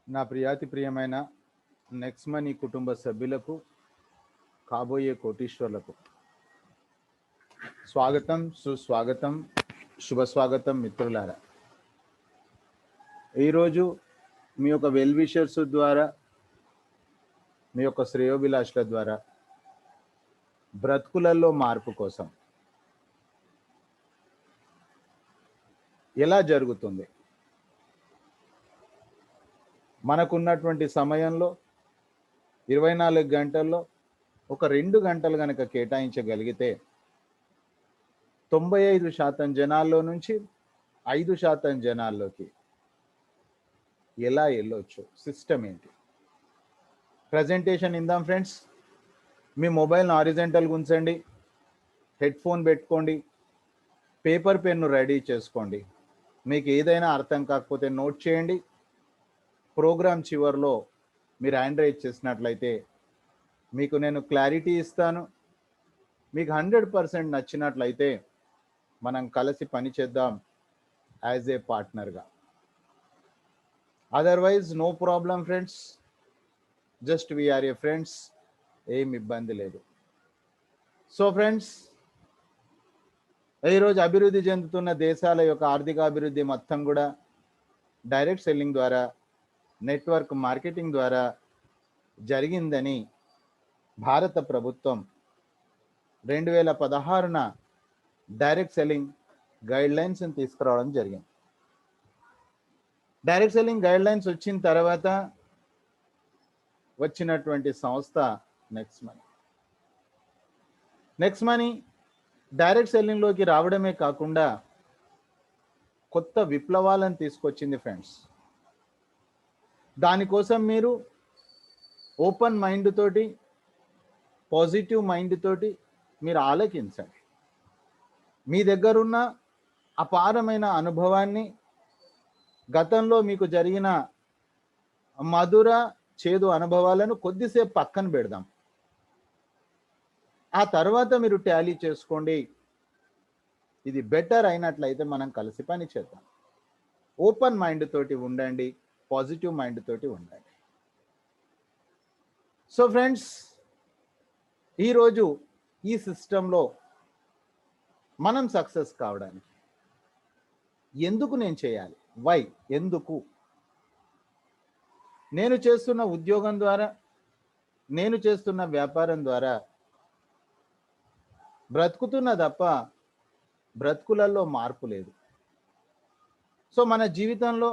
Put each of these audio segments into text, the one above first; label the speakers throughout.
Speaker 1: నా ప్రియాతి ప్రియమైన next money కుటుంబ సభ్యులకు కాబోయే కోటీశ్వర్లకు స్వాగతం, సుస్వాగతం, శుభ స్వాగతం మిత్రులారా. ఈరోజు మీ యొక్క వెల్ విషర్స్ ద్వారా, మీ యొక్క శ్రేయోభిలాషుల ద్వారా బ్రతుకులలో మార్పు కోసం ఎలా జరుగుతుంది, మనకున్నటువంటి సమయంలో 24 గంటల్లో ఒక 2 గంటలు కనుక కేటాయించగలిగితే 95% జనాల్లో నుంచి 5% జనాల్లోకి ఎలా వెళ్ళొచ్చు, సిస్టమ్ ఏంటి, ప్రజెంటేషన్ ఇందాం ఫ్రెండ్స్. మీ మొబైల్ని హారిజెంటల్గా ఉంచండి, హెడ్ ఫోన్ పెట్టుకోండి, పేపర్ పెన్ను రెడీ చేసుకోండి. మీకు ఏదైనా అర్థం కాకపోతే నోట్ చేయండి. ప్రోగ్రామ్ చివరిలో మీరు ఆండ్రాయిడ్ చేసినట్లయితే మీకు నేను క్లారిటీ ఇస్తాను. మీకు 100% నచ్చినట్లయితే మనం కలిసి పని చేద్దాం యాజ్ ఏ పార్ట్నర్గా. Otherwise no problem friends, just we're a friends, ఏం ఇబ్బంది లేదు. సో ఫ్రెండ్స్, ఈరోజు అభివృద్ధి చెందుతున్న దేశాల యొక్క ఆర్థిక అభివృద్ధి మొత్తం కూడా డైరెక్ట్ సెల్లింగ్ ద్వారా, నెట్వర్క్ మార్కెటింగ్ ద్వారా జరిగిందని భారత ప్రభుత్వం 2016న డైరెక్ట్ సెల్లింగ్ గైడ్ లైన్స్ని తీసుకురావడం జరిగింది. డైరెక్ట్ సెల్లింగ్ గైడ్ లైన్స్ వచ్చిన తర్వాత వచ్చినటువంటి సంస్థ next money. Next money direct సెల్లింగ్లోకి రావడమే కాకుండా కొత్త విప్లవాలను తీసుకొచ్చింది ఫ్రెండ్స్. దానికోసం మీరు ఓపెన్ మైండ్ తోటి, పాజిటివ్ మైండ్ తోటి మీరు ఆలోచించండి. మీ దగ్గరున్న అపారమైన అనుభవాన్ని, గతంలో మీకు జరిగిన మధుర చేదు అనుభవాలను కొద్దిసేపు పక్కన పెడదాం. ఆ తర్వాత మీరు టాలీ చేసుకోండి. ఇది బెటర్ అయినట్లయితే మనం కలిసి పని చేద్దాం. ఓపెన్ మైండ్ తోటి ఉండండి, పాజిటివ్ మైండ్ తోటి ఉండండి. సో ఫ్రెండ్స్, ఈరోజు ఈ సిస్టంలో మనం సక్సెస్ కావడానికి ఎందుకు నేను చేయాలి, వై, ఎందుకు నేను చేస్తున్న ఉద్యోగం ద్వారా, నేను చేస్తున్న వ్యాపారం ద్వారా బ్రతుకుతున్న తప్ప బ్రతుకులలో మార్పు లేదు. సో మన జీవితంలో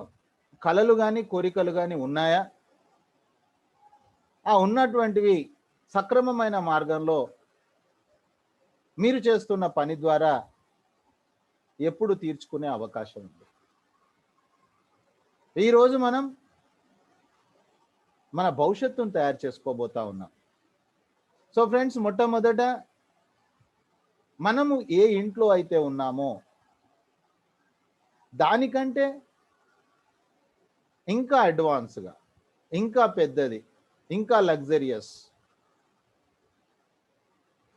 Speaker 1: కలలు కానీ కోరికలు కానీ ఉన్నాయా? ఆ ఉన్నటువంటివి సక్రమమైన మార్గంలో మీరు చేస్తున్న పని ద్వారా ఎప్పుడు తీర్చుకునే అవకాశం ఉంది. ఈరోజు మనం మన భవిష్యత్తును తయారు చేసుకోబోతా ఉన్నాం. సో ఫ్రెండ్స్, మొట్టమొదట మనము ఏ ఇంట్లో అయితే ఉన్నామో దానికంటే ఇంకా అడ్వాన్స్గా, ఇంకా పెద్దది, ఇంకా లగ్జరియస్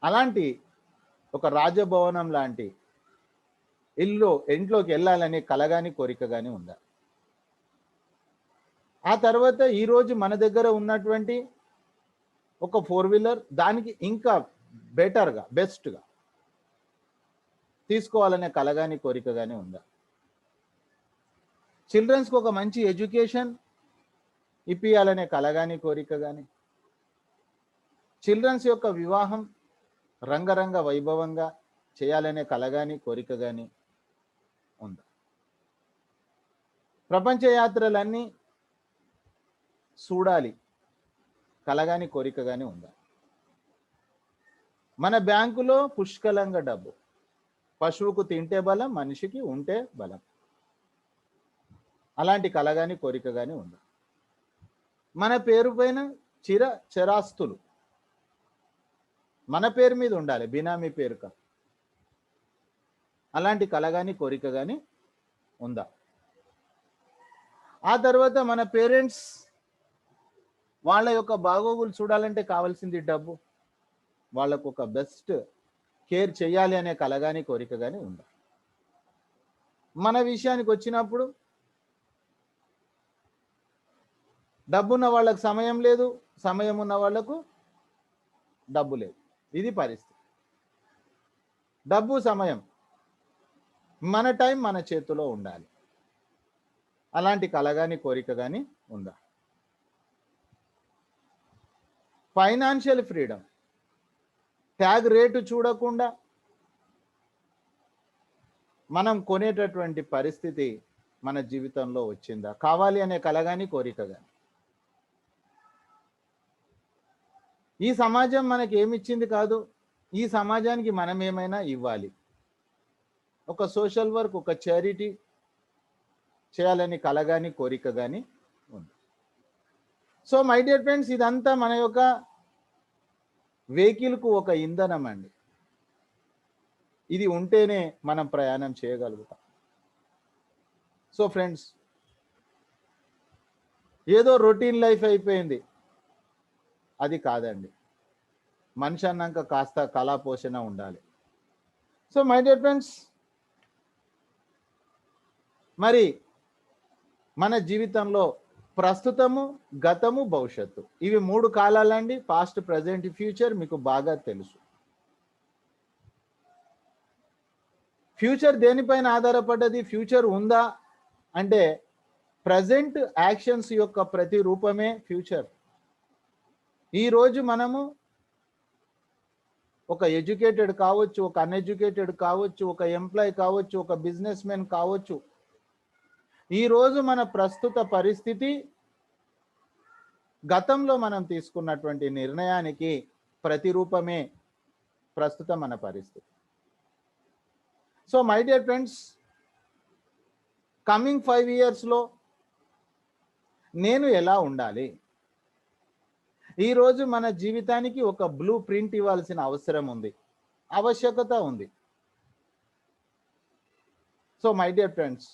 Speaker 1: అలాంటి ఒక రాజభవనం లాంటి ఇంట్లోకి వెళ్ళాలనే కల కానీ కోరిక కానీ ఉందా? ఆ తర్వాత ఈరోజు మన దగ్గర ఉన్నటువంటి ఒక 4-వీలర్ దానికి ఇంకా బెటర్గా, బెస్ట్గా తీసుకోవాలనే కల కానీ కోరిక కానీ ఉందా? చిల్డ్రన్స్కి ఒక మంచి ఎడ్యుకేషన్ ఇప్పియాలనే కల కానీ కోరిక కానీ, చిల్డ్రన్స్ యొక్క వివాహం రంగరంగ వైభవంగా చేయాలనే కల కానీ కోరిక కానీ ఉందా? ప్రపంచ యాత్రలన్నీ చూడాలి కల కానీ కోరిక కానీ ఉందా? మన బ్యాంకులో పుష్కలంగా డబ్బు, పశువుకు తింటే బలం, మనిషికి ఉంటే బలం, అలాంటి కల కానీ కోరిక కానీ ఉందా? మన పేరు పైన చరాస్తులు మన పేరు మీద ఉండాలి, బినామీ పేరు కాదు. అలాంటి కల కానీ కోరిక కానీ ఉందా? ఆ తర్వాత మన పేరెంట్స్ వాళ్ళ యొక్క బాగోగులు చూడాలంటే కావాల్సింది డబ్బు. వాళ్ళకు ఒక బెస్ట్ కేర్ చేయాలి అనే కల కానీ కోరిక కానీ ఉందా? మన విషయానికి వచ్చినప్పుడు డబ్బున్న వాళ్ళకు సమయం లేదు, సమయం ఉన్న వాళ్ళకు డబ్బు లేదు. ఇది పరిస్థితి. డబ్బు, సమయం, మన టైం మన చేతిలో ఉండాలి. అలాంటి కల కానీ కోరిక కానీ ఉందా? ఫైనాన్షియల్ ఫ్రీడమ్, ట్యాగ్ రేటు చూడకుండా మనం కొనేటటువంటి పరిస్థితి మన జీవితంలో వచ్చిందా? కావాలి అనే కల కానీ కోరిక కానీ. ఈ సమాజం మనకి ఏమిచ్చింది కాదు, ఈ సమాజానికి మనం ఏమైనా ఇవ్వాలి. ఒక సోషల్ వర్క్, ఒక చారిటీ చేయాలని కల కానీ కోరిక కానీ ఉంది. సో మై డియర్ ఫ్రెండ్స్, ఇదంతా మన యొక్క వెహికల్కు ఒక ఇంధనం అండి. ఇది ఉంటేనే మనం ప్రయాణం చేయగలుగుతాం. సో ఫ్రెండ్స్, ఏదో రొటీన్ లైఫ్ అయిపోయింది, అది కాదండి. మనిషి అన్నాక కాస్త కళా పోషణ ఉండాలి. సో మై డియర్ ఫ్రెండ్స్, మరి మన జీవితంలో ప్రస్తుతము, గతము, భవిష్యత్తు, ఇవి 3 కాలాలండి. పాస్ట్, ప్రజెంట్, ఫ్యూచర్ మీకు బాగా తెలుసు. ఫ్యూచర్ దేనిపైన ఆధారపడ్డది? ఫ్యూచర్ ఉందా అంటే ప్రజెంట్ యాక్షన్స్ యొక్క ప్రతి రూపమే ఫ్యూచర్. ఈరోజు మనము ఒక ఎడ్యుకేటెడ్ కావచ్చు, ఒక అన్ఎడ్యుకేటెడ్ కావచ్చు, ఒక ఎంప్లాయ్ కావచ్చు, ఒక బిజినెస్ మెన్ కావచ్చు. ఈరోజు మన ప్రస్తుత పరిస్థితి గతంలో మనం తీసుకున్నటువంటి నిర్ణయానికి ప్రతిరూపమే ప్రస్తుతం మన పరిస్థితి. So my dear friends, coming 5 ఇయర్స్లో నేను ఎలా ఉండాలి? ఈరోజు మన జీవితానికి ఒక బ్లూ ప్రింట్ ఇవ్వాల్సిన అవసరం ఉంది, ఆవశ్యకత ఉంది. సో మై డియర్ ఫ్రెండ్స్,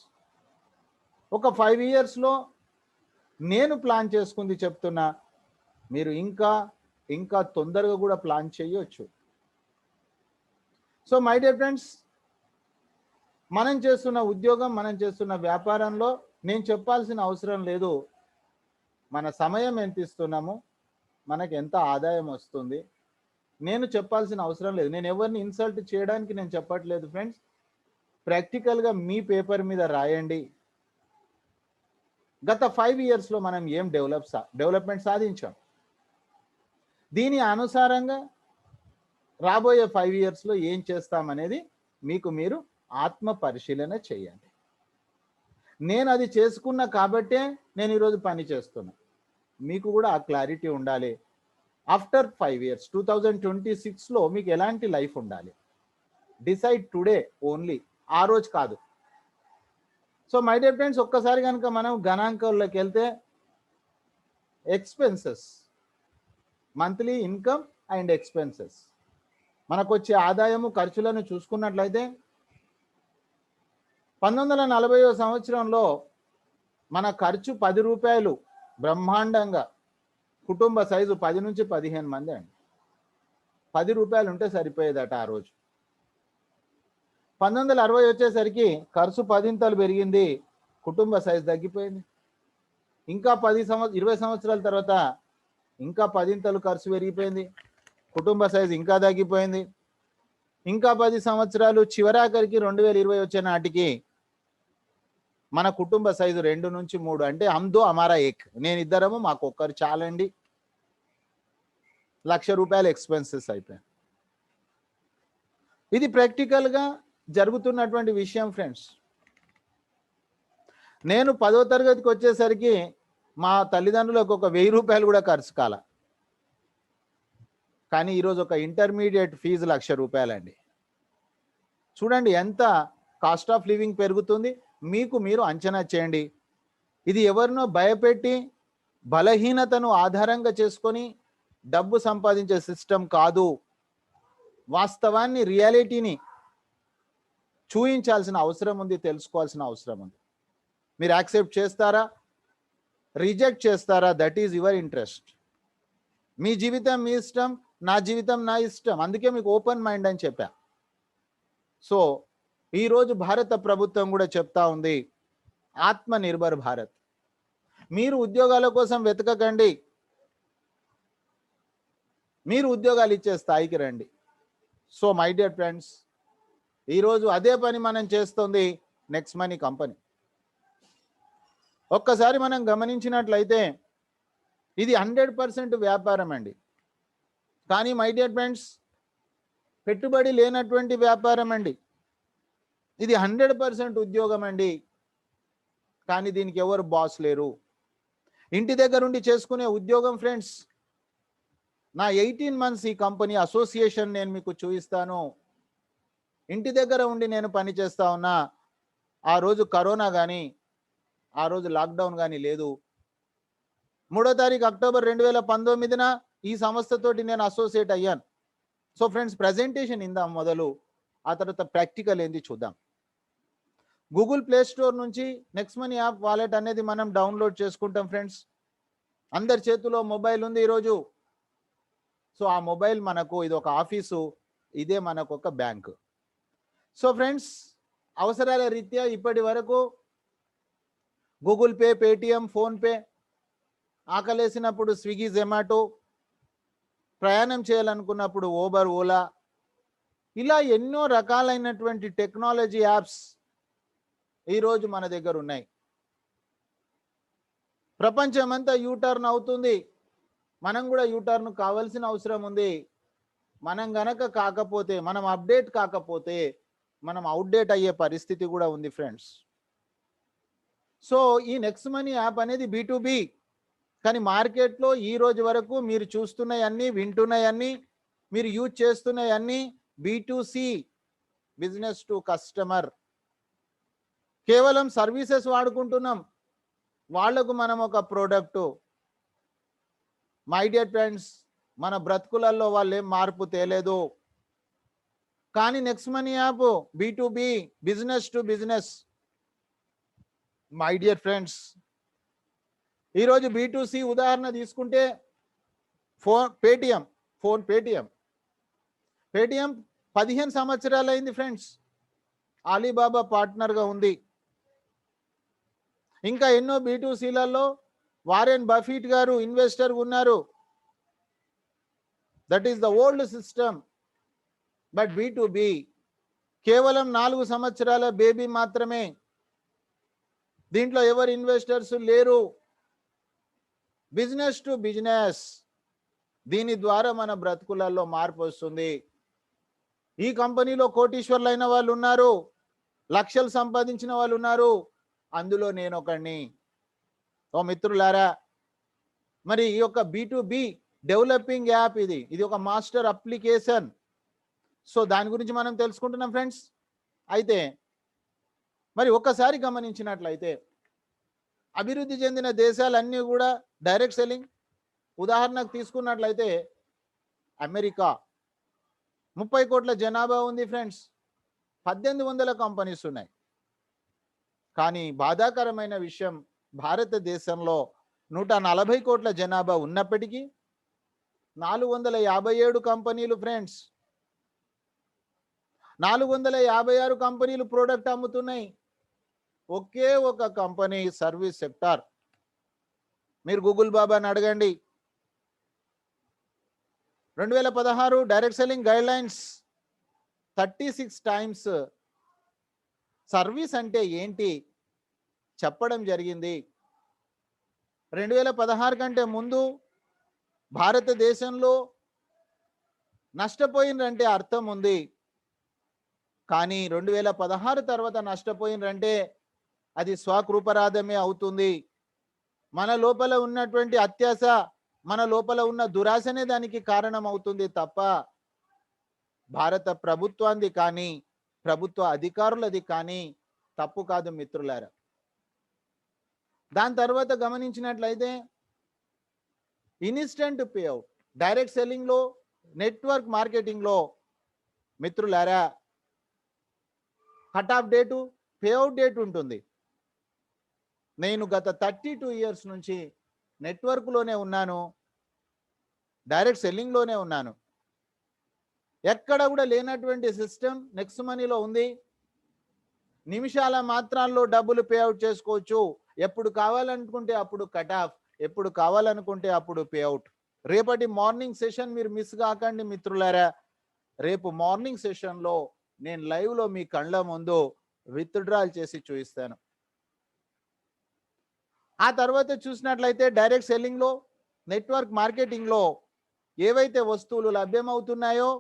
Speaker 1: ఒక 5 ఇయర్స్లో నేను ప్లాన్ చేసుకుంది చెప్తున్నా, మీరు ఇంకా తొందరగా కూడా ప్లాన్ చేయొచ్చు. సో మై డియర్ ఫ్రెండ్స్, మనం చేస్తున్న ఉద్యోగం, మనం చేస్తున్న వ్యాపారంలో నేను చెప్పాల్సిన అవసరం లేదు. మన సమయం ఎంత ఇస్తున్నాము, మనకు ఎంత ఆదాయం వస్తుంది, నేను చెప్పాల్సిన అవసరం లేదు. నేను ఎవరిని ఇన్సల్ట్ చేయడానికి నేను చెప్పట్లేదు ఫ్రెండ్స్. ప్రాక్టికల్గా మీ పేపర్ మీద రాయండి, గత 5 ఇయర్స్లో మనం ఏం డెవలప్మెంట్ సాధించాం. దీని అనుసారంగా రాబోయే 5 ఇయర్స్లో ఏం చేస్తామనేది మీకు మీరు ఆత్మ పరిశీలన చేయండి. నేను అది చేసుకున్నా కాబట్టే నేను ఈరోజు పని చేస్తున్నా. మీకు కూడా ఆ క్లారిటీ ఉండాలి. ఆఫ్టర్ 5 ఇయర్స్ 2026లో మీకు ఎలాంటి లైఫ్ ఉండాలి, డిసైడ్ టుడే ఓన్లీ, ఆ రోజు కాదు. సో మై డియర్ ఫ్రెండ్స్, ఒక్కసారి కనుక మనం గణాంకాల్లోకి వెళ్తే expenses, monthly income and expenses, మనకు వచ్చే ఆదాయము, ఖర్చులను చూసుకున్నట్లయితే 1940వ సంవత్సరంలో మన ఖర్చు 10 రూపాయలు, బ్రహ్మాండంగా కుటుంబ సైజు 10 నుంచి 15 మంది అండి. 10 రూపాయలు ఉంటే సరిపోయేదట ఆ రోజు. 1960 వచ్చేసరికి ఖర్చు 10 పెరిగింది, కుటుంబ సైజు తగ్గిపోయింది. ఇంకా 20 సంవత్సరాల తర్వాత ఇంకా 10 ఖర్చు పెరిగిపోయింది, కుటుంబ సైజు ఇంకా తగ్గిపోయింది. ఇంకా 10 సంవత్సరాలు చివరాఖరికి 2020 వచ్చే నాటికి మన కుటుంబ సైజు 2 నుంచి 3, అంటే హమ్దో హమారా ఏక్, నేను ఇద్దరము మాకు ఒక్కరు చాలండి, ₹1,00,000 ఎక్స్పెన్సెస్ అయిపోయాయి. ఇది ప్రాక్టికల్గా జరుగుతున్నటువంటి విషయం ఫ్రెండ్స్. నేను 10వ తరగతికి వచ్చేసరికి మా తల్లిదండ్రులకు ఒక ₹1000 కూడా ఖర్చు కాల. కానీ ఈరోజు ఒక ఇంటర్మీడియట్ ఫీజు ₹1,00,000 అండి. చూడండి ఎంత కాస్ట్ ఆఫ్ లివింగ్ పెరుగుతుంది. మీకు మీరు అంచనా చేయండి. ఇది ఎవరినో భయపెట్టి బలహీనతను ఆధారంగా చేసుకొని డబ్బు సంపాదించే సిస్టమ్ కాదు. వాస్తవాన్ని, రియాలిటీని చూయించాల్సిన అవసరం ఉంది, తెలుసుకోవాల్సిన అవసరం ఉంది. మీరు యాక్సెప్ట్ చేస్తారా, రిజెక్ట్ చేస్తారా, దట్ ఈజ్ యువర్ ఇంట్రెస్ట్. మీ జీవితం మీ ఇష్టం, నా జీవితం నా ఇష్టం. అందుకే మీకు ఓపెన్ మైండ్ అని చెప్పా. సో ఈరోజు భారత ప్రభుత్వం కూడా చెప్తా ఉంది, ఆత్మ నిర్భర్ భారత్. మీరు ఉద్యోగాల కోసం వెతకకండి, మీరు ఉద్యోగాలు ఇచ్చే స్థాయికి రండి. సో మై డియర్ ఫ్రెండ్స్, ఈరోజు అదే పని మనం చేస్తుంది నెక్స్ట్ మనీ కంపెనీ. ఒక్కసారి మనం గమనించినట్లయితే ఇది 100% వ్యాపారం అండి. కానీ మై డియర్ ఫ్రెండ్స్, పెట్టుబడి లేనటువంటి వ్యాపారం అండి. ఇది 100% ఉద్యోగం అండి. కానీ దీనికి ఎవరు బాస్ లేరు. ఇంటి దగ్గర ఉండి చేసుకునే ఉద్యోగం ఫ్రెండ్స్. నా 18 months ఈ కంపెనీ అసోసియేషన్ నేను మీకు చూపిస్తాను. ఇంటి దగ్గర ఉండి నేను పని చేస్తా ఉన్నా. ఆ రోజు కరోనా కానీ, ఆ రోజు లాక్డౌన్ కానీ లేదు. 3వ తారీఖు అక్టోబర్ 2019న ఈ సంస్థతోటి నేను అసోసియేట్ అయ్యాను. సో ఫ్రెండ్స్, ప్రజెంటేషన్ ఇందాం మొదలు, ఆ తర్వాత ప్రాక్టికల్ ఏంది చూద్దాం. గూగుల్ ప్లే స్టోర్ నుంచి నెక్స్ట్ మనీ యాప్ వాలెట్ అనేది మనం డౌన్లోడ్ చేసుకుంటాం ఫ్రెండ్స్. అందరి చేతిలో మొబైల్ ఉంది ఈరోజు. సో ఆ మొబైల్ మనకు ఇది ఒక ఆఫీసు, ఇదే మనకు ఒక బ్యాంకు. సో ఫ్రెండ్స్, అవసరాల రీత్యా ఇప్పటి వరకు గూగుల్ పే, పేటిఎం, ఫోన్పే, ఆకలేసినప్పుడు స్విగ్గీ, జొమాటో, ప్రయాణం చేయాలనుకున్నప్పుడు ఊబర్, ఓలా, ఇలా ఎన్నో రకాలైనటువంటి టెక్నాలజీ యాప్స్ ఈరోజు మన దగ్గర ఉన్నాయి. ప్రపంచమంతా యూటర్న్ అవుతుంది, మనం కూడా యూటర్న్ కావాల్సిన అవసరం ఉంది. మనం గనక కాకపోతే, మనం అప్డేట్ కాకపోతే మనం అవుట్డేట్ అయ్యే పరిస్థితి కూడా ఉంది ఫ్రెండ్స్. సో ఈ నెక్స్ట్ మనీ యాప్ అనేది B2B, కానీ మార్కెట్లో ఈ రోజు వరకు మీరు చూస్తున్నాయన్నీ, వింటున్నాయన్నీ, మీరు యూజ్ చేస్తున్నాయన్నీ B2C, బిజినెస్ టు కస్టమర్. కేవలం సర్వీసెస్ వాడుకుంటున్నాం, వాళ్లకు మనం ఒక ప్రోడక్టు. మై డియర్ ఫ్రెండ్స్, మన బ్రతుకులలో వాళ్ళు ఏం మార్పు తేలేదు. కానీ next money app B2B, business to business. My dear friends, ఈరోజు B2C ఉదాహరణ తీసుకుంటే పేటిఎం 15 సంవత్సరాలు అయింది ఫ్రెండ్స్. అలీబాబా పార్ట్నర్గా ఉంది. ఇంకా ఎన్నో B2Cలలో వారెన్ బఫెట్ గారు ఇన్వెస్టర్ ఉన్నారు. That is the old system. But B2B కేవలం 4 సంవత్సరాల బేబీ మాత్రమే. దీంట్లో ఎవరు ఇన్వెస్టర్స్ లేరు. బిజినెస్ టు బిజినెస్, దీని ద్వారా మన బ్రతుకులలో మార్పు వస్తుంది. ఈ కంపెనీలో కోటీశ్వర్లు అయిన వాళ్ళు ఉన్నారు, లక్షలు సంపాదించిన వాళ్ళు ఉన్నారు, అందులో నేను ఒకడిని. ఓ మిత్రులారా, మరి ఈ యొక్క B2B డెవలపింగ్ యాప్ ఇది ఒక మాస్టర్ అప్లికేషన్. సో దాని గురించి మనం తెలుసుకుంటున్నాం ఫ్రెండ్స్. అయితే మరి ఒక్కసారి గమనించినట్లయితే అభివృద్ధి చెందిన దేశాలన్నీ కూడా డైరెక్ట్ సెల్లింగ్. ఉదాహరణకు తీసుకున్నట్లయితే అమెరికా 30 కోట్ల జనాభా ఉంది ఫ్రెండ్స్, 1800 కంపెనీస్ ఉన్నాయి. కానీ బాధాకరమైన విషయం, భారతదేశంలో 140 కోట్ల జనాభా ఉన్నప్పటికీ 457 కంపెనీలు ఫ్రెండ్స్. 456 కంపెనీలు ప్రోడక్ట్ అమ్ముతున్నాయి. ఒకే ఒక కంపెనీ సర్వీస్ సెక్టార్. మీరు గూగుల్ బాబాని అడగండి. 2016 direct selling guide lines 36 times service అంటే ఏంటి చెప్పడం జరిగింది. 2016 కంటే ముందు భారతదేశంలో నష్టపోయినంటే అర్థం ఉంది. కానీ 2016 తర్వాత నష్టపోయినంటే అది స్వకృపరాధమే అవుతుంది. మన లోపల ఉన్నటువంటి అత్యాశ, మన లోపల ఉన్న దురాశనే దానికి కారణం అవుతుంది తప్ప భారత ప్రభుత్వాన్ని కానీ, ప్రభుత్వ అధికారులది కానీ తప్పు కాదు మిత్రులారా. దాని తర్వాత గమనించినట్లయితే ఇన్స్టెంట్ పేఅవుట్, డైరెక్ట్ సెల్లింగ్లో, నెట్వర్క్ మార్కెటింగ్లో మిత్రులారా cut off date, payout date ఉంటుంది. నేను గత 32 years నుంచి నెట్వర్క్లోనే ఉన్నాను, డైరెక్ట్ సెల్లింగ్లోనే ఉన్నాను. ఎక్కడ కూడా లేనటువంటి సిస్టమ్ నెక్స్ట్ మనీలో ఉంది. నిమిషాల మాత్రాల్లో డబ్బులు పేఅవుట్ చేసుకోవచ్చు. ఎప్పుడు కావాలనుకుంటే అప్పుడు కట్ ఆఫ్, ఎప్పుడు కావాలనుకుంటే అప్పుడు పే అవుట్. రేపటి మార్నింగ్ సెషన్ మీరు మిస్ కాకండి మిత్రులారా. రేపు మార్నింగ్ సెషన్లో నేను లైవ్లో మీ కళ్ళ ముందు విత్డ్రాల్ చేసి చూపిస్తాను. ఆ తర్వాత చూసినట్లయితే డైరెక్ట్ సెల్లింగ్లో, నెట్వర్క్ మార్కెటింగ్లో ఏవైతే వస్తువులు లభ్యమవుతున్నాయో,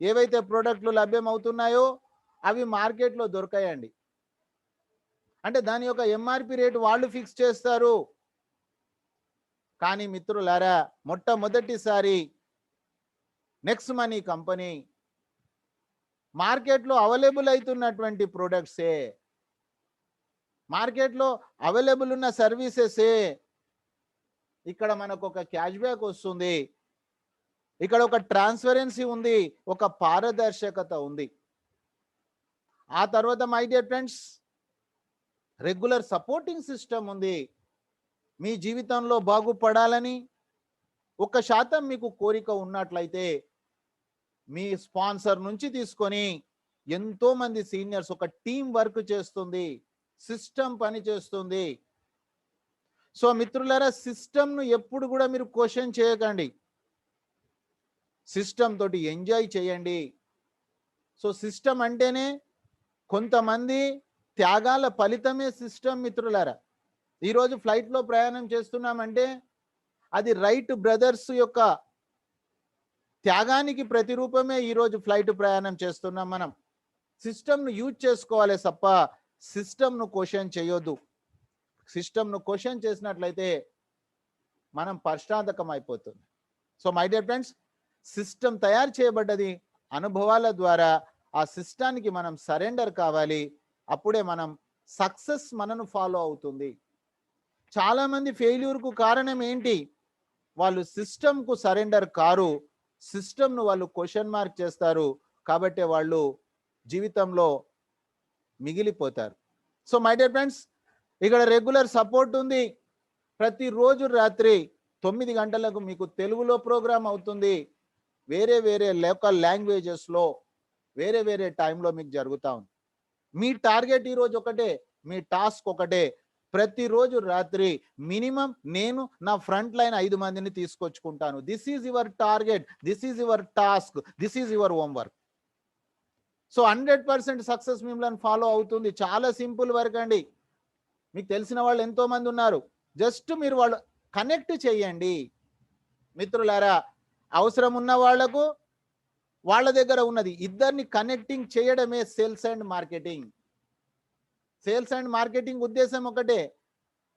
Speaker 1: ఏవైతే ప్రోడక్ట్లు లభ్యమవుతున్నాయో అవి మార్కెట్లో దొరకాయండి. అంటే దాని యొక్క ఎంఆర్పి రేటు వాళ్ళు ఫిక్స్ చేస్తారు. కానీ మిత్రులారా, మొట్టమొదటిసారి నెక్స్ట్ మనీ కంపెనీ మార్కెట్లో అవైలబుల్ అవుతున్నటువంటి ప్రొడక్ట్సే, మార్కెట్లో అవైలబుల్ ఉన్న సర్వీసెసే ఇక్కడ మనకు ఒక క్యాష్ బ్యాక్ వస్తుంది, ఇక్కడ ఒక ట్రాన్స్పరెన్సీ ఉంది, ఒక పారదర్శకత ఉంది. ఆ తర్వాత my dear friends, regular supporting system ఉంది. మీ జీవితంలో బాగుపడాలని 1% మీకు కోరిక ఉన్నట్లయితే మీ స్పాన్సర్ నుంచి తీసుకొని ఎంతో మంది సీనియర్స్, ఒక టీం వర్క్ చేస్తుంది, సిస్టమ్ పని చేస్తుంది. సో మిత్రులారా, సిస్టమ్ను ఎప్పుడు కూడా మీరు క్వశ్చన్ చేయకండి, సిస్టమ్ తోటి ఎంజాయ్ చేయండి. సో సిస్టమ్ అంటేనే కొంతమంది త్యాగాల ఫలితమే సిస్టమ్ మిత్రులారా. ఈరోజు ఫ్లైట్లో ప్రయాణం చేస్తున్నామంటే అది రైట్ బ్రదర్స్ యొక్క త్యాగానికి ప్రతిరూపమే ఈరోజు ఫ్లైట్ ప్రయాణం చేస్తున్నాం మనం. సిస్టమ్ను యూజ్ చేసుకోవాలి తప్ప సిస్టమ్ను క్వశ్చన్ చేయొద్దు. సిస్టమ్ను క్వశ్చన్ చేసినట్లయితే మనం పశ్చాత్తకం అయిపోతుంది. So my dear friends, system తయారు చేయబడ్డది అనుభవాల ద్వారా. ఆ సిస్టానికి మనం సరెండర్ కావాలి, అప్పుడే మనం సక్సెస్ మనను ఫాలో అవుతుంది. చాలామంది ఫెయిల్యూర్కు కారణం ఏంటి? వాళ్ళు సిస్టమ్కు సరెండర్ కారు, సిస్టమ్ను వాళ్ళు క్వశ్చన్ మార్క్ చేస్తారు, కాబట్టి వాళ్ళు జీవితంలో మిగిలిపోతారు. సో మై డియర్ ఫ్రెండ్స్, ఇక్కడ రెగ్యులర్ సపోర్ట్ ఉంది. ప్రతిరోజు రాత్రి 9 గంటలకు మీకు తెలుగులో ప్రోగ్రామ్ అవుతుంది. వేరే వేరే లోకల్ లాంగ్వేజెస్లో వేరే వేరే టైంలో మీకు జరుగుతూ ఉంది. మీ టార్గెట్ ఈరోజు ఒకటే, మీ టాస్క్ ఒకటే. ప్రతిరోజు రాత్రి మినిమం నేను నా ఫ్రంట్ లైన్ 5 మందిని తీసుకొచ్చుకుంటాను. This is your target, this is your task, this is your homework. So 100% success మిమ్మల్ని ఫాలో అవుతుంది. చాలా సింపుల్ వర్క్ అండి. మీకు తెలిసిన వాళ్ళు ఎంతో మంది ఉన్నారు, జస్ట్ మీరు వాళ్ళు కనెక్ట్ చేయండి మిత్రులారా. అవసరం ఉన్న వాళ్లకు వాళ్ళ దగ్గర ఉన్నది ఇద్దరిని కనెక్టింగ్ చేయడమే sales and marketing. Sales and marketing ఉద్దేశం ఒకటే,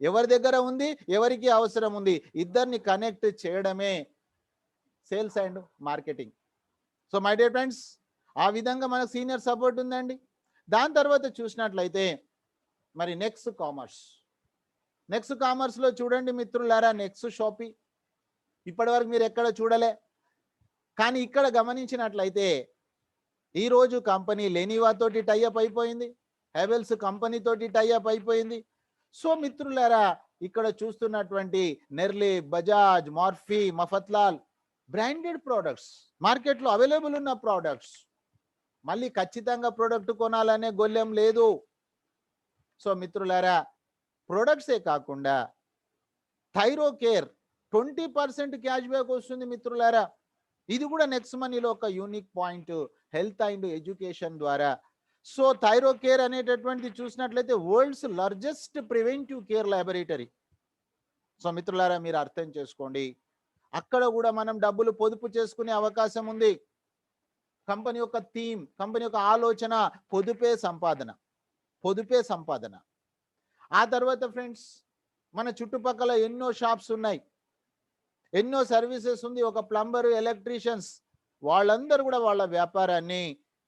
Speaker 1: ఎవరి దగ్గర ఉంది, ఎవరికి అవసరం ఉంది, ఇద్దరిని కనెక్ట్ చేయడమే sales and marketing. So my dear friends, ఆ విధంగా మనకు సీనియర్ సపోర్ట్ ఉందండి. దాని తర్వాత చూసినట్లయితే మరి నెక్స్ట్ కామర్స్లో చూడండి మిత్రులారా, నెక్స్ట్ షాపీ ఇప్పటివరకు మీరు ఎక్కడ చూడలే. కానీ ఇక్కడ గమనించినట్లయితే ఈరోజు కంపెనీ లెనివా తోటి టైఅప్ అయిపోయింది, హెవెల్స్ కంపెనీ తోటి టైఅప్ అయిపోయింది. సో మిత్రులారా, ఇక్కడ చూస్తున్నటువంటి నెర్లే, Bajaj, Morphy, Mafatlal branded products, మార్కెట్లో అవైలబుల్ ఉన్న ప్రోడక్ట్స్. మళ్ళీ ఖచ్చితంగా ప్రోడక్ట్ కొనాలనే గొల్లెం లేదు. సో మిత్రులారా, ప్రోడక్ట్సే కాకుండా థైరో కేర్ 20% క్యాష్ బ్యాక్ వస్తుంది మిత్రులారా. ఇది కూడా నెక్స్ట్ మనీలో ఒక unique point, health and education ద్వారా. సో థైరో కేర్ అనేటటువంటిది చూసినట్లయితే world's largest preventive care laboratory. So మిత్రులారా, మీరు అర్థం చేసుకోండి, అక్కడ కూడా మనం డబ్బులు పొదుపు చేసుకునే అవకాశం ఉంది. కంపెనీ యొక్క థీమ్, కంపెనీ యొక్క ఆలోచన పొదుపే సంపాదన. ఆ తర్వాత ఫ్రెండ్స్, మన చుట్టుపక్కల ఎన్నో షాప్స్ ఉన్నాయి, ఎన్నో సర్వీసెస్ ఉంది. ఒక ప్లంబరు, ఎలక్ట్రీషియన్స్, వాళ్ళందరూ కూడా వాళ్ళ వ్యాపారాన్ని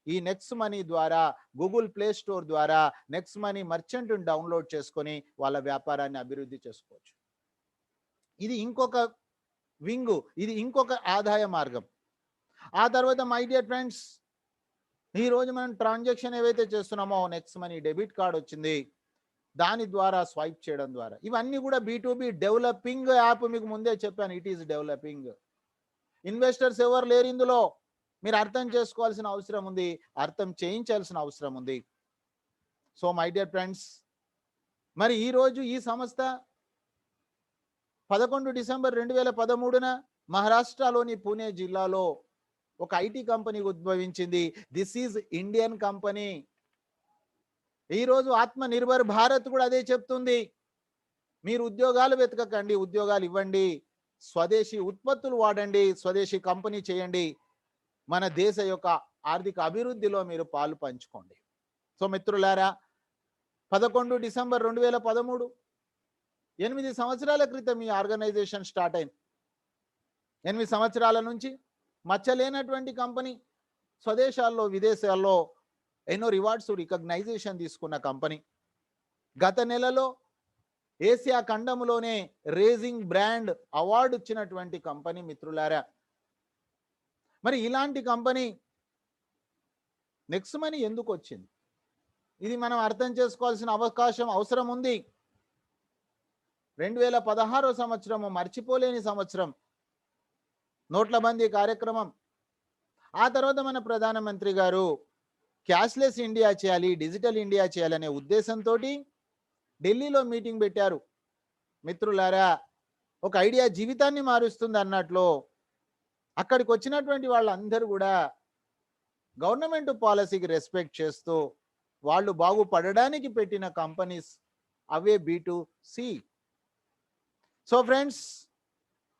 Speaker 1: ఈ నెక్స్ట్ మనీ ద్వారా, గూగుల్ ప్లే స్టోర్ ద్వారా నెక్స్ట్ మనీ మర్చెంట్ డౌన్లోడ్ చేసుకొని వాళ్ళ వ్యాపారాన్ని అభివృద్ధి చేసుకోవచ్చు. ఇది ఇంకొక వింగు, ఇది ఇంకొక ఆదాయ మార్గం. ఆ తర్వాత మై డియర్ ఫ్రెండ్స్, ఈరోజు మనం ట్రాన్సాక్షన్ ఏవైతే చేస్తున్నామో, నెక్స్ట్ మనీ డెబిట్ కార్డ్ వచ్చింది, దాని ద్వారా స్వైప్ చేయడం ద్వారా, ఇవన్నీ కూడా B2B డెవలపింగ్ యాప్. మీకు ముందే చెప్పాను, ఇట్ ఈస్ డెవలపింగ్. ఇన్వెస్టర్స్ ఎవరు లేరు ఇందులో. మీరు అర్థం చేసుకోవాల్సిన అవసరం ఉంది, అర్థం చేయించాల్సిన అవసరం ఉంది. సో మై డియర్ ఫ్రెండ్స్, మరి ఈరోజు ఈ సంస్థ 11 డిసెంబర్ 2013న మహారాష్ట్రలోని పూణే జిల్లాలో ఒక ఐటీ కంపెనీ ఉద్భవించింది. This is Indian company. ఈరోజు ఆత్మ నిర్భర్ భారత్ కూడా అదే చెప్తుంది. మీరు ఉద్యోగాలు వెతకకండి, ఉద్యోగాలు ఇవ్వండి, స్వదేశీ ఉత్పత్తులు వాడండి, స్వదేశీ కంపెనీ చేయండి, మన దేశ యొక్క ఆర్థిక అభివృద్ధిలో మీరు పాలు పంచుకోండి. సో మిత్రులారా, 11 డిసెంబర్ 2013, 8 సంవత్సరాల క్రితం ఈ ఆర్గనైజేషన్ స్టార్ట్ అయింది. 8 సంవత్సరాల నుంచి మచ్చలేనటువంటి కంపెనీ, స్వదేశాల్లో విదేశాల్లో ఎన్నో రివార్డ్స్ రికగ్నైజేషన్ తీసుకున్న కంపెనీ. గత నెలలో ఏసియా ఖండంలోనే రేజింగ్ బ్రాండ్ అవార్డు ఇచ్చినటువంటి కంపెనీ మిత్రులారా. మరి ఇలాంటి కంపెనీ నెక్స్ట్ మనీ ఎందుకు వచ్చింది? ఇది మనం అర్థం చేసుకోవాల్సిన అవసరం ఉంది. 2016 సంవత్సరము మర్చిపోలేని సంవత్సరం, నోట్ల బందీ కార్యక్రమం. ఆ తర్వాత మన ప్రధానమంత్రి గారు క్యాష్లెస్ ఇండియా చేయాలి, డిజిటల్ ఇండియా చేయాలనే ఉద్దేశంతో ఢిల్లీలో మీటింగ్ పెట్టారు. మిత్రులారా, ఒక ఐడియా జీవితాన్ని మారుస్తుంది అన్నట్లు అక్కడికి వచ్చినటువంటి వాళ్ళందరూ కూడా గవర్నమెంట్ పాలసీకి రెస్పెక్ట్ చేస్తూ వాళ్ళు బాగుపడడానికి పెట్టిన కంపెనీస్ అవే B2C. సో ఫ్రెండ్స్,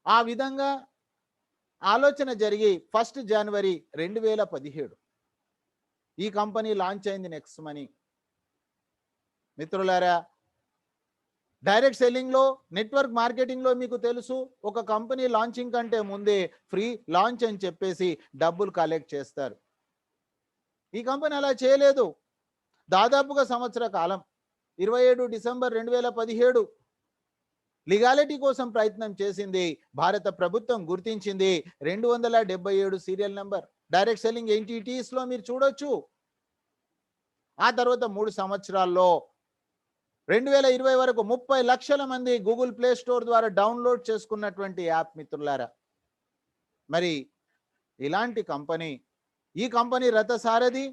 Speaker 1: ఆ విధంగా ఆలోచన జరిగి 1 జనవరి 2017 ఈ కంపెనీ లాంచ్ అయింది, నెక్స్ట్ మనీ. మిత్రులారా, డైరెక్ట్ సెల్లింగ్లో, నెట్వర్క్ మార్కెటింగ్లో మీకు తెలుసు, ఒక కంపెనీ లాంచింగ్ కంటే ముందే ఫ్రీ లాంచ్ అని చెప్పేసి డబ్బులు కలెక్ట్ చేస్తారు. ఈ కంపెనీ అలా చేయలేదు. దాదాపుగా సంవత్సర కాలం, 27 డిసెంబర్ 2017 లీగాలిటీ కోసం ప్రయత్నం చేసింది. భారత ప్రభుత్వం గుర్తించింది. 277 సీరియల్ నెంబర్ డైరెక్ట్ సెల్లింగ్ ఎంటిటీస్లో మీరు చూడొచ్చు. ఆ తర్వాత 3 సంవత్సరాల్లో 2020 వరకు 30 లక్షల మంది గూగుల్ ప్లే స్టోర్ ద్వారా డౌన్లోడ్ చేసుకున్నటువంటి యాప్ మిత్రులారా. మరి ఇలాంటి కంపెనీ, ఈ కంపెనీ రథసారథి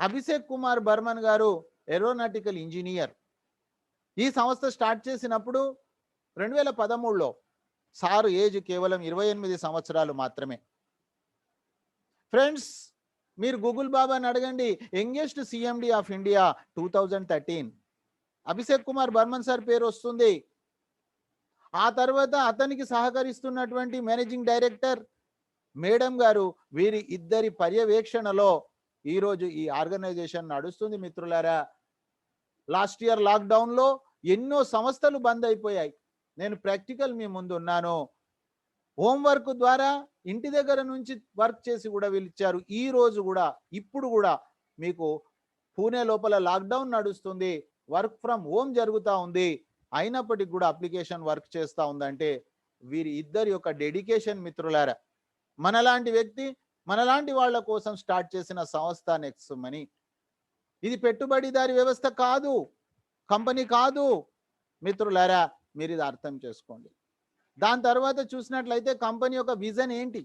Speaker 1: అభిషేక్ కుమార్ బర్మన్ గారు ఏరోనాటికల్ ఇంజనీర్. ఈ సంస్థ స్టార్ట్ చేసినప్పుడు 2013లో సారు ఏజ్ కేవలం 28 సంవత్సరాలు మాత్రమే. ఫ్రెండ్స్, మీరు గూగుల్ బాబాని అడగండి, youngest CMD of India 2013 Abhishek Kumar Barman sir పేరు వస్తుంది. ఆ తర్వాత అతనికి సహకరిస్తున్నటువంటి మేనేజింగ్ డైరెక్టర్ మేడం గారు, వీరి ఇద్దరి పర్యవేక్షణలో ఈరోజు ఈ ఆర్గనైజేషన్ నడుస్తుంది మిత్రులారా. లాస్ట్ ఇయర్ లాక్డౌన్లో ఎన్నో సంస్థలు బంద్ అయిపోయాయి. నేను ప్రాక్టికల్ మీ ముందు ఉన్నాను. హోంవర్క్ ద్వారా ఇంటి దగ్గర నుంచి వర్క్ చేసి కూడా వీళ్ళిచ్చారు. ఈ రోజు కూడా, ఇప్పుడు కూడా మీకు పూణే లోపల లాక్డౌన్ నడుస్తుంది, వర్క్ ఫ్రమ్ హోమ్ జరుగుతూ ఉంది, అయినప్పటికీ కూడా అప్లికేషన్ వర్క్ చేస్తూ ఉందంటే వీరి ఇద్దరి యొక్క డెడికేషన్ మిత్రులారా. మనలాంటి వ్యక్తి, మనలాంటి వాళ్ళ కోసం స్టార్ట్ చేసిన సంస్థ నెక్స్ట్ మనీ. ఇది పెట్టుబడిదారి వ్యవస్థ కాదు, కంపెనీ కాదు మిత్రులారా. మీరు ఇది అర్థం చేసుకోండి. దాని తర్వాత చూసినట్లయితే కంపెనీ యొక్క విజన్ ఏంటి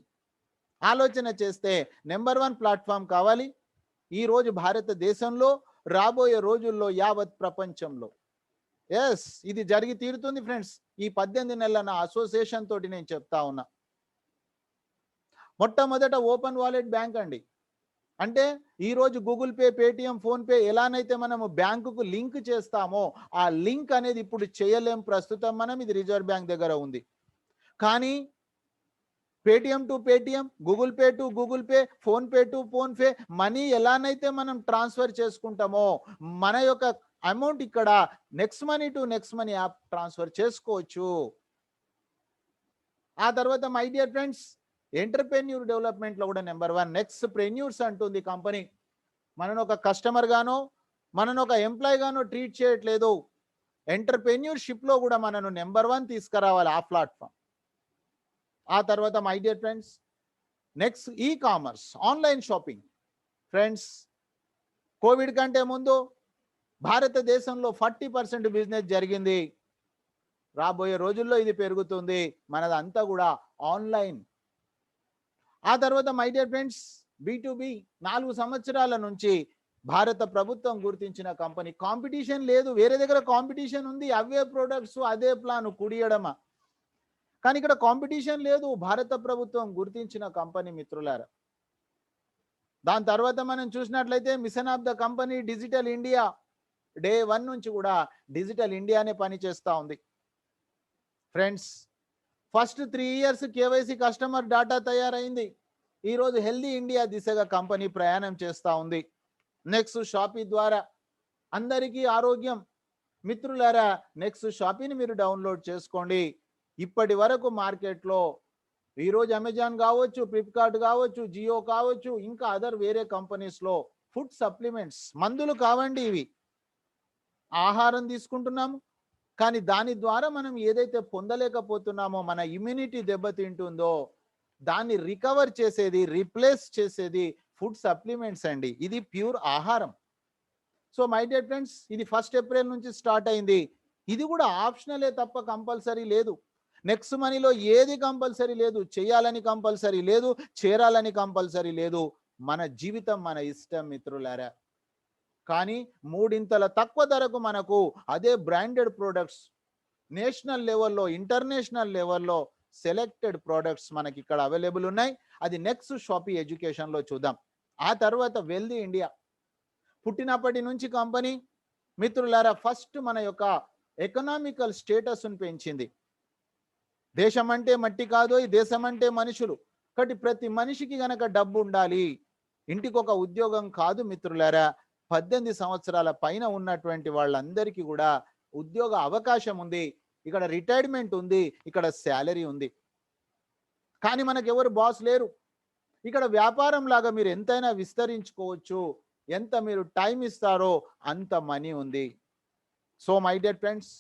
Speaker 1: ఆలోచన చేస్తే, నెంబర్ 1 ప్లాట్ఫామ్ కావాలి ఈరోజు భారతదేశంలో, రాబోయే రోజుల్లో యావత్ ప్రపంచంలో. ఎస్, ఇది జరిగి తీరుతుంది ఫ్రెండ్స్. ఈ 18 నెలల నా అసోసియేషన్ తోటి నేను చెప్తా ఉన్నా. మొట్టమొదట ఓపెన్ వాలెట్ బ్యాంక్ అండి. అంటే ఈరోజు గూగుల్ పే, పేటిఎం, ఫోన్పే ఎలానైతే మనము బ్యాంకుకు లింక్ చేస్తామో ఆ లింక్ అనేది ఇప్పుడు చేయలేం ప్రస్తుతం మనం. ఇది రిజర్వ్ బ్యాంక్ దగ్గర ఉంది. కానీ Paytm to Paytm, Google Pay to Google Pay, PhonePe to PhonePe money ఎలానైతే మనం ట్రాన్స్ఫర్ చేసుకుంటామో మన యొక్క అమౌంట్ ఇక్కడ next money to next money app transfer చేసుకోవచ్చు. ఆ తర్వాత మై డియర్ ఫ్రెండ్స్, ఎంటర్ప్రెన్యూర్ డెవలప్మెంట్లో కూడా నెంబర్ 1 నెక్స్ట్ ప్రెన్యూర్స్ అంటుంది కంపెనీ. మనను ఒక కస్టమర్ గానో, మనను ఒక ఎంప్లాయ్ గానో ట్రీట్ చేయట్లేదు. ఎంటర్ప్రెన్యూర్షిప్లో కూడా మనను నెంబర్ 1 తీసుకురావాలి ఆ ప్లాట్ఫామ్. ఆ తర్వాత my dear friends, next e commerce, online shopping. Friends, Covid కంటే ముందు భారతదేశంలో 40% బిజినెస్ జరిగింది. రాబోయే రోజుల్లో ఇది పెరుగుతుంది. మనదంతా కూడా ఆన్లైన్. ఆ తర్వాత మై డియర్ ఫ్రెండ్స్, B2B 4 సంవత్సరాల నుంచి భారత ప్రభుత్వం గుర్తించిన కంపెనీ. కాంపిటీషన్ లేదు, వేరే దగ్గర కాంపిటీషన్ ఉంది, అవే ప్రొడక్ట్స్ అదే ప్లాన్ కుడియడమా, కానీ ఇక్కడ కాంపిటీషన్ లేదు, భారత ప్రభుత్వం గుర్తించిన కంపెనీ మిత్రులారా. దాని తర్వాత మనం చూసినట్లయితే machine of the company digital India. Day 1 నుంచి కూడా డిజిటల్ ఇండియానే పనిచేస్తూ ఉంది friends. First 3 years KYC customer data తయారైంది. ఈరోజు హెల్దీ ఇండియా దిశగా కంపెనీ ప్రయాణం చేస్తూ ఉంది. నెక్స్ట్ షాపీ ద్వారా అందరికీ ఆరోగ్యం. మిత్రులారా, నెక్స్ట్ షాపీని మీరు డౌన్లోడ్ చేసుకోండి. ఇప్పటి వరకు మార్కెట్లో ఈరోజు అమెజాన్ కావచ్చు, ఫ్లిప్కార్ట్ కావచ్చు, జియో కావచ్చు, ఇంకా అదర్ వేరే కంపెనీస్లో ఫుడ్ సప్లిమెంట్స్, మందులు కావండి ఇవి, ఆహారం తీసుకుంటున్నాము, కానీ దాని ద్వారా మనం ఏదైతే పొందలేకపోతున్నామో, మన ఇమ్యూనిటీ దెబ్బతింటుందో దాన్ని రికవర్ చేసేది, రీప్లేస్ చేసేది ఫుడ్ సప్లిమెంట్స్ అండి. ఇది ప్యూర్ ఆహారం. సో మై డియర్ ఫ్రెండ్స్, ఇది 1 ఏప్రిల్ నుంచి స్టార్ట్ అయింది. ఇది కూడా ఆప్షనలే తప్ప కంపల్సరీ లేదు. నెక్స్ట్ మనీలో ఏది కంపల్సరీ లేదు, చేయాలని కంపల్సరీ లేదు, చేరాలని కంపల్సరీ లేదు. మన జీవితం మన ఇష్టం మిత్రులారా. కానీ 3 తక్కువ ధరకు మనకు అదే బ్రాండెడ్ ప్రొడక్ట్స్ నేషనల్ లెవెల్లో, ఇంటర్నేషనల్ లెవెల్లో సెలెక్టెడ్ ప్రొడక్ట్స్ మనకి ఇక్కడ అవైలబుల్ ఉన్నాయి. అది నెక్స్ట్ షాపీ ఎడ్యుకేషన్లో చూద్దాం. ఆ తర్వాత వెల్దీ ఇండియా పుట్టినప్పటి నుంచి కంపెనీ మిత్రులారా ఫస్ట్ మన యొక్క ఎకనామికల్ స్టేటస్ను పెంచింది. దేశం అంటే మట్టి కాదు, ఈ దేశం అంటే మనుషులు. కాబట్టి ప్రతి మనిషికి గనక డబ్బు ఉండాలి, ఇంటికి ఒక ఉద్యోగం కాదు మిత్రులారా, 18 సంవత్సరాల పైన ఉన్నటువంటి వాళ్ళందరికీ కూడా ఉద్యోగ అవకాశం ఉంది. ఇక్కడ రిటైర్మెంట్ ఉంది, ఇక్కడ శాలరీ ఉంది. కానీ మనకు ఎవరు బాస్ లేరు. ఇక్కడ వ్యాపారం లాగా మీరు ఎంతైనా విస్తరించుకోవచ్చు, ఎంత మీరు టైం ఇస్తారో అంత మనీ ఉంది. సో మై డియర్ ఫ్రెండ్స్,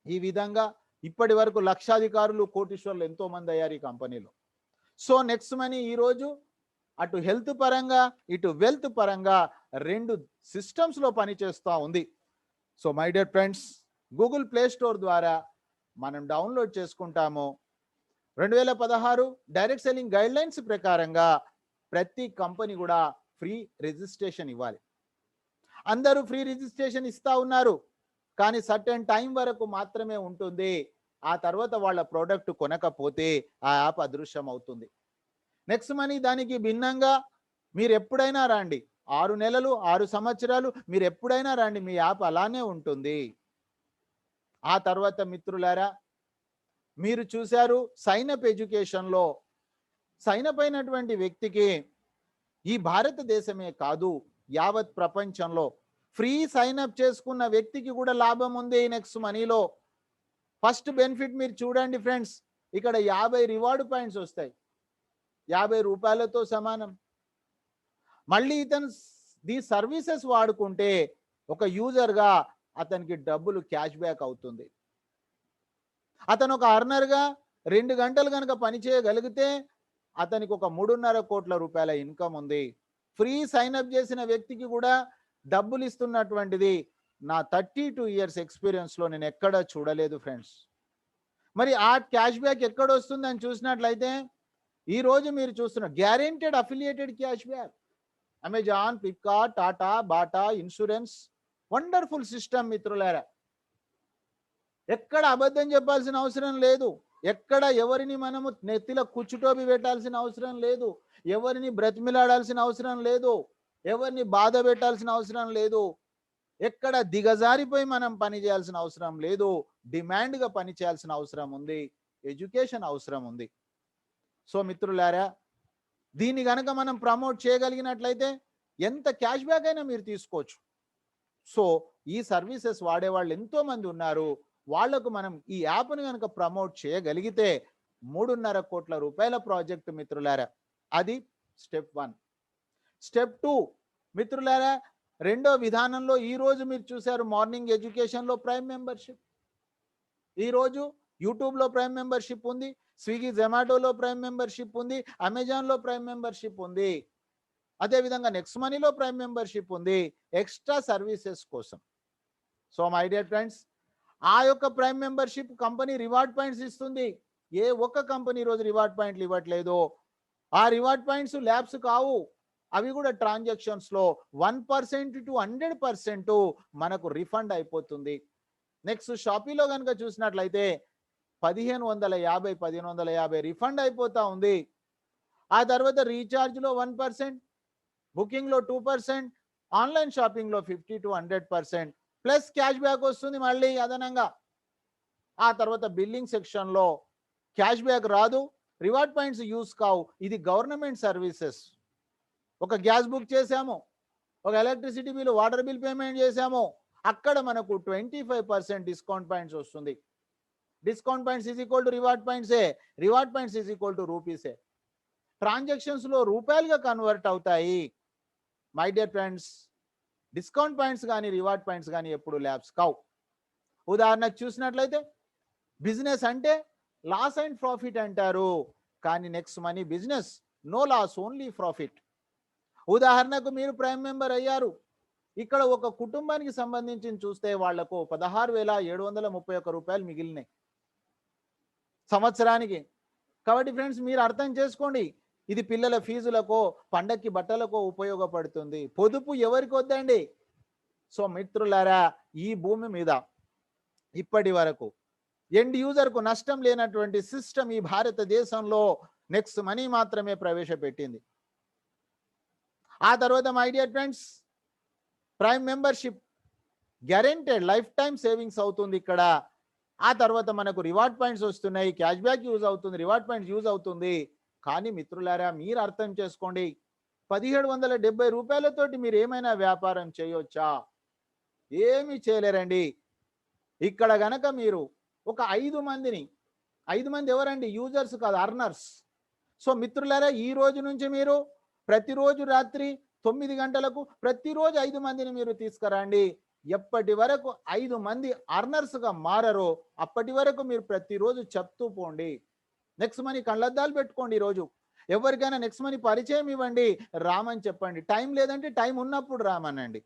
Speaker 1: ఈ విధంగా ఇప్పటి వరకు లక్షాధికారులు, కోటీశ్వర్లు ఎంతో మంది అయ్యారు ఈ కంపెనీలో. సో నెక్స్ట్ మనీ ఈరోజు అటు హెల్త్ పరంగా, ఇటు వెల్త్ పరంగా 2 సిస్టమ్స్లో పనిచేస్తూ ఉంది. So my dear friends, Google play store ద్వారా మనం డౌన్లోడ్ చేసుకుంటాము. 2016 డైరెక్ట్ సెల్లింగ్ గైడ్లైన్స్ ప్రకారంగా ప్రతి కంపెనీ కూడా ఫ్రీ రిజిస్ట్రేషన్ ఇవ్వాలి. అందరూ ఫ్రీ రిజిస్ట్రేషన్ ఇస్తూ ఉన్నారు, కానీ సర్టెన్ టైం వరకు మాత్రమే ఉంటుంది. ఆ తర్వాత వాళ్ళ ప్రోడక్ట్ కొనకపోతే ఆ యాప్ అదృశ్యం అవుతుంది. నెక్స్ట్ మనీ దానికి భిన్నంగా మీరు ఎప్పుడైనా రండి, 6 నెలలు 6 సంవత్సరాలు మీరు ఎప్పుడైనా రండి, మీ యాప్ అలానే ఉంటుంది. ఆ తర్వాత మిత్రులారా, మీరు చూశారు సైనప్ ఎడ్యుకేషన్లో సైనప్ అయినటువంటి వ్యక్తికి ఈ భారతదేశమే కాదు యావత్ ప్రపంచంలో ఫ్రీ సైనప్ చేసుకున్న వ్యక్తికి కూడా లాభం ఉంది నెక్స్ట్ మనీలో. ఫస్ట్ బెనిఫిట్ మీరు చూడండి ఫ్రెండ్స్, ఇక్కడ 50 రివార్డ్ పాయింట్స్ వస్తాయి, 50 రూపాయలతో సమానం. మళ్ళీ ఇతను ఈ సర్వీసెస్ వాడుకుంటే ఒక యూజర్గా అతనికి డబ్బులు క్యాష్ బ్యాక్ అవుతుంది. అతను ఒక అర్నర్గా 2 గంటలు కనుక పనిచేయగలిగితే అతనికి ఒక 3.5 కోట్ల రూపాయల ఇన్కమ్ ఉంది. ఫ్రీ సైన్అప్ చేసిన వ్యక్తికి కూడా డబ్బులు ఇస్తున్నటువంటిది నా 32 ఇయర్స్ ఎక్స్పీరియన్స్లో నేను ఎక్కడా చూడలేదు ఫ్రెండ్స్. మరి ఆ క్యాష్ బ్యాక్ ఎక్కడ వస్తుందని చూసినట్లయితే ఈరోజు మీరు చూస్తున్న guaranteed affiliated cash back, Amazon, Flipkart, Tata, Bata insurance, wonderful system మిత్రులారా. ఎక్కడ అబద్ధం చెప్పాల్సిన అవసరం లేదు, ఎక్కడ ఎవరిని మనము నెత్తిలో కుచ్చుటోపి పెట్టాల్సిన అవసరం లేదు, ఎవరిని బ్రతిమిలాడాల్సిన అవసరం లేదు, ఎవరిని బాధ పెట్టాల్సిన అవసరం లేదు, ఎక్కడ దిగజారిపోయి మనం పని చేయాల్సిన అవసరం లేదు. డిమాండ్గా పని చేయాల్సిన అవసరం ఉంది, ఎడ్యుకేషన్ అవసరం ఉంది. సో మిత్రులారా, దీన్ని కనుక మనం ప్రమోట్ చేయగలిగినట్లయితే ఎంత క్యాష్ బ్యాక్ అయినా మీరు తీసుకోవచ్చు. సో ఈ సర్వీసెస్ వాడేవాళ్ళు ఎంతోమంది ఉన్నారు, వాళ్లకు మనం ఈ యాప్ను కనుక ప్రమోట్ చేయగలిగితే 3.5 కోట్ల రూపాయల ప్రాజెక్టు మిత్రులారా. అది స్టెప్ 1. స్టెప్ 2 మిత్రులారా, రెండో విధానంలో ఈరోజు మీరు చూశారు మార్నింగ్ ఎడ్యుకేషన్లో ప్రైమ్ మెంబర్షిప్, ఈరోజు యూట్యూబ్లో ప్రైమ్ మెంబర్షిప్ ఉంది, స్విగ్గీ జొమాటోలో ప్రైమ్ మెంబర్షిప్ ఉంది, అమెజాన్లో ప్రైమ్ మెంబర్షిప్ ఉంది, అదేవిధంగా నెక్స్ట్ మనీలో ప్రైమ్ మెంబర్షిప్ ఉంది ఎక్స్ట్రా సర్వీసెస్ కోసం. సో మై డియర్ ఫ్రెండ్స్, ఆ యొక్క prime membership company reward points ఇస్తుంది. ఏ ఒక్క కంపెనీ ఈరోజు రివార్డ్ పాయింట్లు ఇవ్వట్లేదు. ఆ రివార్డ్ పాయింట్స్ ల్యాబ్స్ కావు, అవి కూడా ట్రాన్సాక్షన్స్లో 1% టు 100% మనకు రిఫండ్ అయిపోతుంది. నెక్స్ట్ షాపీలో కనుక చూసినట్లయితే 1550 రిఫండ్ అయిపోతా ఉంది. ఆ తర్వాత రీఛార్జ్లో 1%, బుకింగ్లో 2%, ఆన్లైన్ షాపింగ్లో 50 to 100% ప్లస్ క్యాష్ బ్యాక్ వస్తుంది మళ్ళీ అదనంగా. ఆ తర్వాత బిల్లింగ్ సెక్షన్లో క్యాష్ బ్యాక్ రాదు, రివార్డ్ పాయింట్స్ యూస్ కావు. ఇది గవర్నమెంట్ సర్వీసెస్. ఒక గ్యాస్ బుక్ చేసాము, ఒక electricity bill, water bill payment చేసాము, అక్కడ మనకు 25% డిస్కౌంట్ పాయింట్స్ వస్తుంది. Discount points is equal to reward పాయింట్సే, reward points is equal to రూపీసే. ట్రాన్సాక్షన్స్లో రూపాయలుగా కన్వర్ట్ అవుతాయి. My dear friends, discount points కానీ రివార్డ్ పాయింట్స్ కానీ ఎప్పుడు ల్యాబ్స్ కావు. ఉదాహరణకు చూసినట్లయితే బిజినెస్ అంటే లాస్ అండ్ ప్రాఫిట్ అంటారు, కానీ next money business no loss, only profit. ఉదాహరణకు మీరు ప్రైమ్ మెంబర్ అయ్యారు, ఇక్కడ ఒక కుటుంబానికి సంబంధించి చూస్తే వాళ్లకు 16,731 రూపాయలు మిగిలినాయి సంవత్సరానికి. కాబట్టి ఫ్రెండ్స్ మీరు అర్థం చేసుకోండి, ఇది పిల్లల ఫీజులకో పండక్కి బట్టలకో ఉపయోగపడుతుంది. పొదుపు ఎవరికి వద్దండి. సో మిత్రులారా, ఈ భూమి మీద ఇప్పటి వరకు ఎండ్ యూజర్కు నష్టం లేనటువంటి సిస్టమ్ ఈ భారతదేశంలో నెక్స్ట్ మనీ మాత్రమే ప్రవేశపెట్టింది. ఆ తర్వాత my dear friends, prime membership guaranteed life time savings అవుతుంది ఇక్కడ. ఆ తర్వాత మనకు రివార్డ్ పాయింట్స్ వస్తున్నాయి, క్యాష్ బ్యాక్ యూజ్ అవుతుంది, రివార్డ్ పాయింట్స్ యూజ్ అవుతుంది. కానీ మిత్రులారా మీరు అర్థం చేసుకోండి, 1770 రూపాయలతోటి మీరు ఏమైనా వ్యాపారం చేయొచ్చా? ఏమీ చేయలేరండి. ఇక్కడ గనక మీరు ఒక 5 మందిని, 5 మంది ఎవరండి? యూజర్స్ కాదు, అర్నర్స్. సో మిత్రులారా, ఈ రోజు నుంచి మీరు ప్రతిరోజు రాత్రి 9 గంటలకు ప్రతిరోజు 5 మందిని మీరు తీసుకురండి. ఎప్పటి వరకు 5 మంది అర్నర్స్గా మారరో అప్పటి వరకు మీరు ప్రతిరోజు చెప్తూ పోండి. నెక్స్ట్ మనీ కళ్ళద్దాలు పెట్టుకోండి. ఈరోజు ఎవరికైనా నెక్స్ట్ మనీ పరిచయం ఇవ్వండి, రామని చెప్పండి. టైం లేదంటే టైం ఉన్నప్పుడు రామనండి.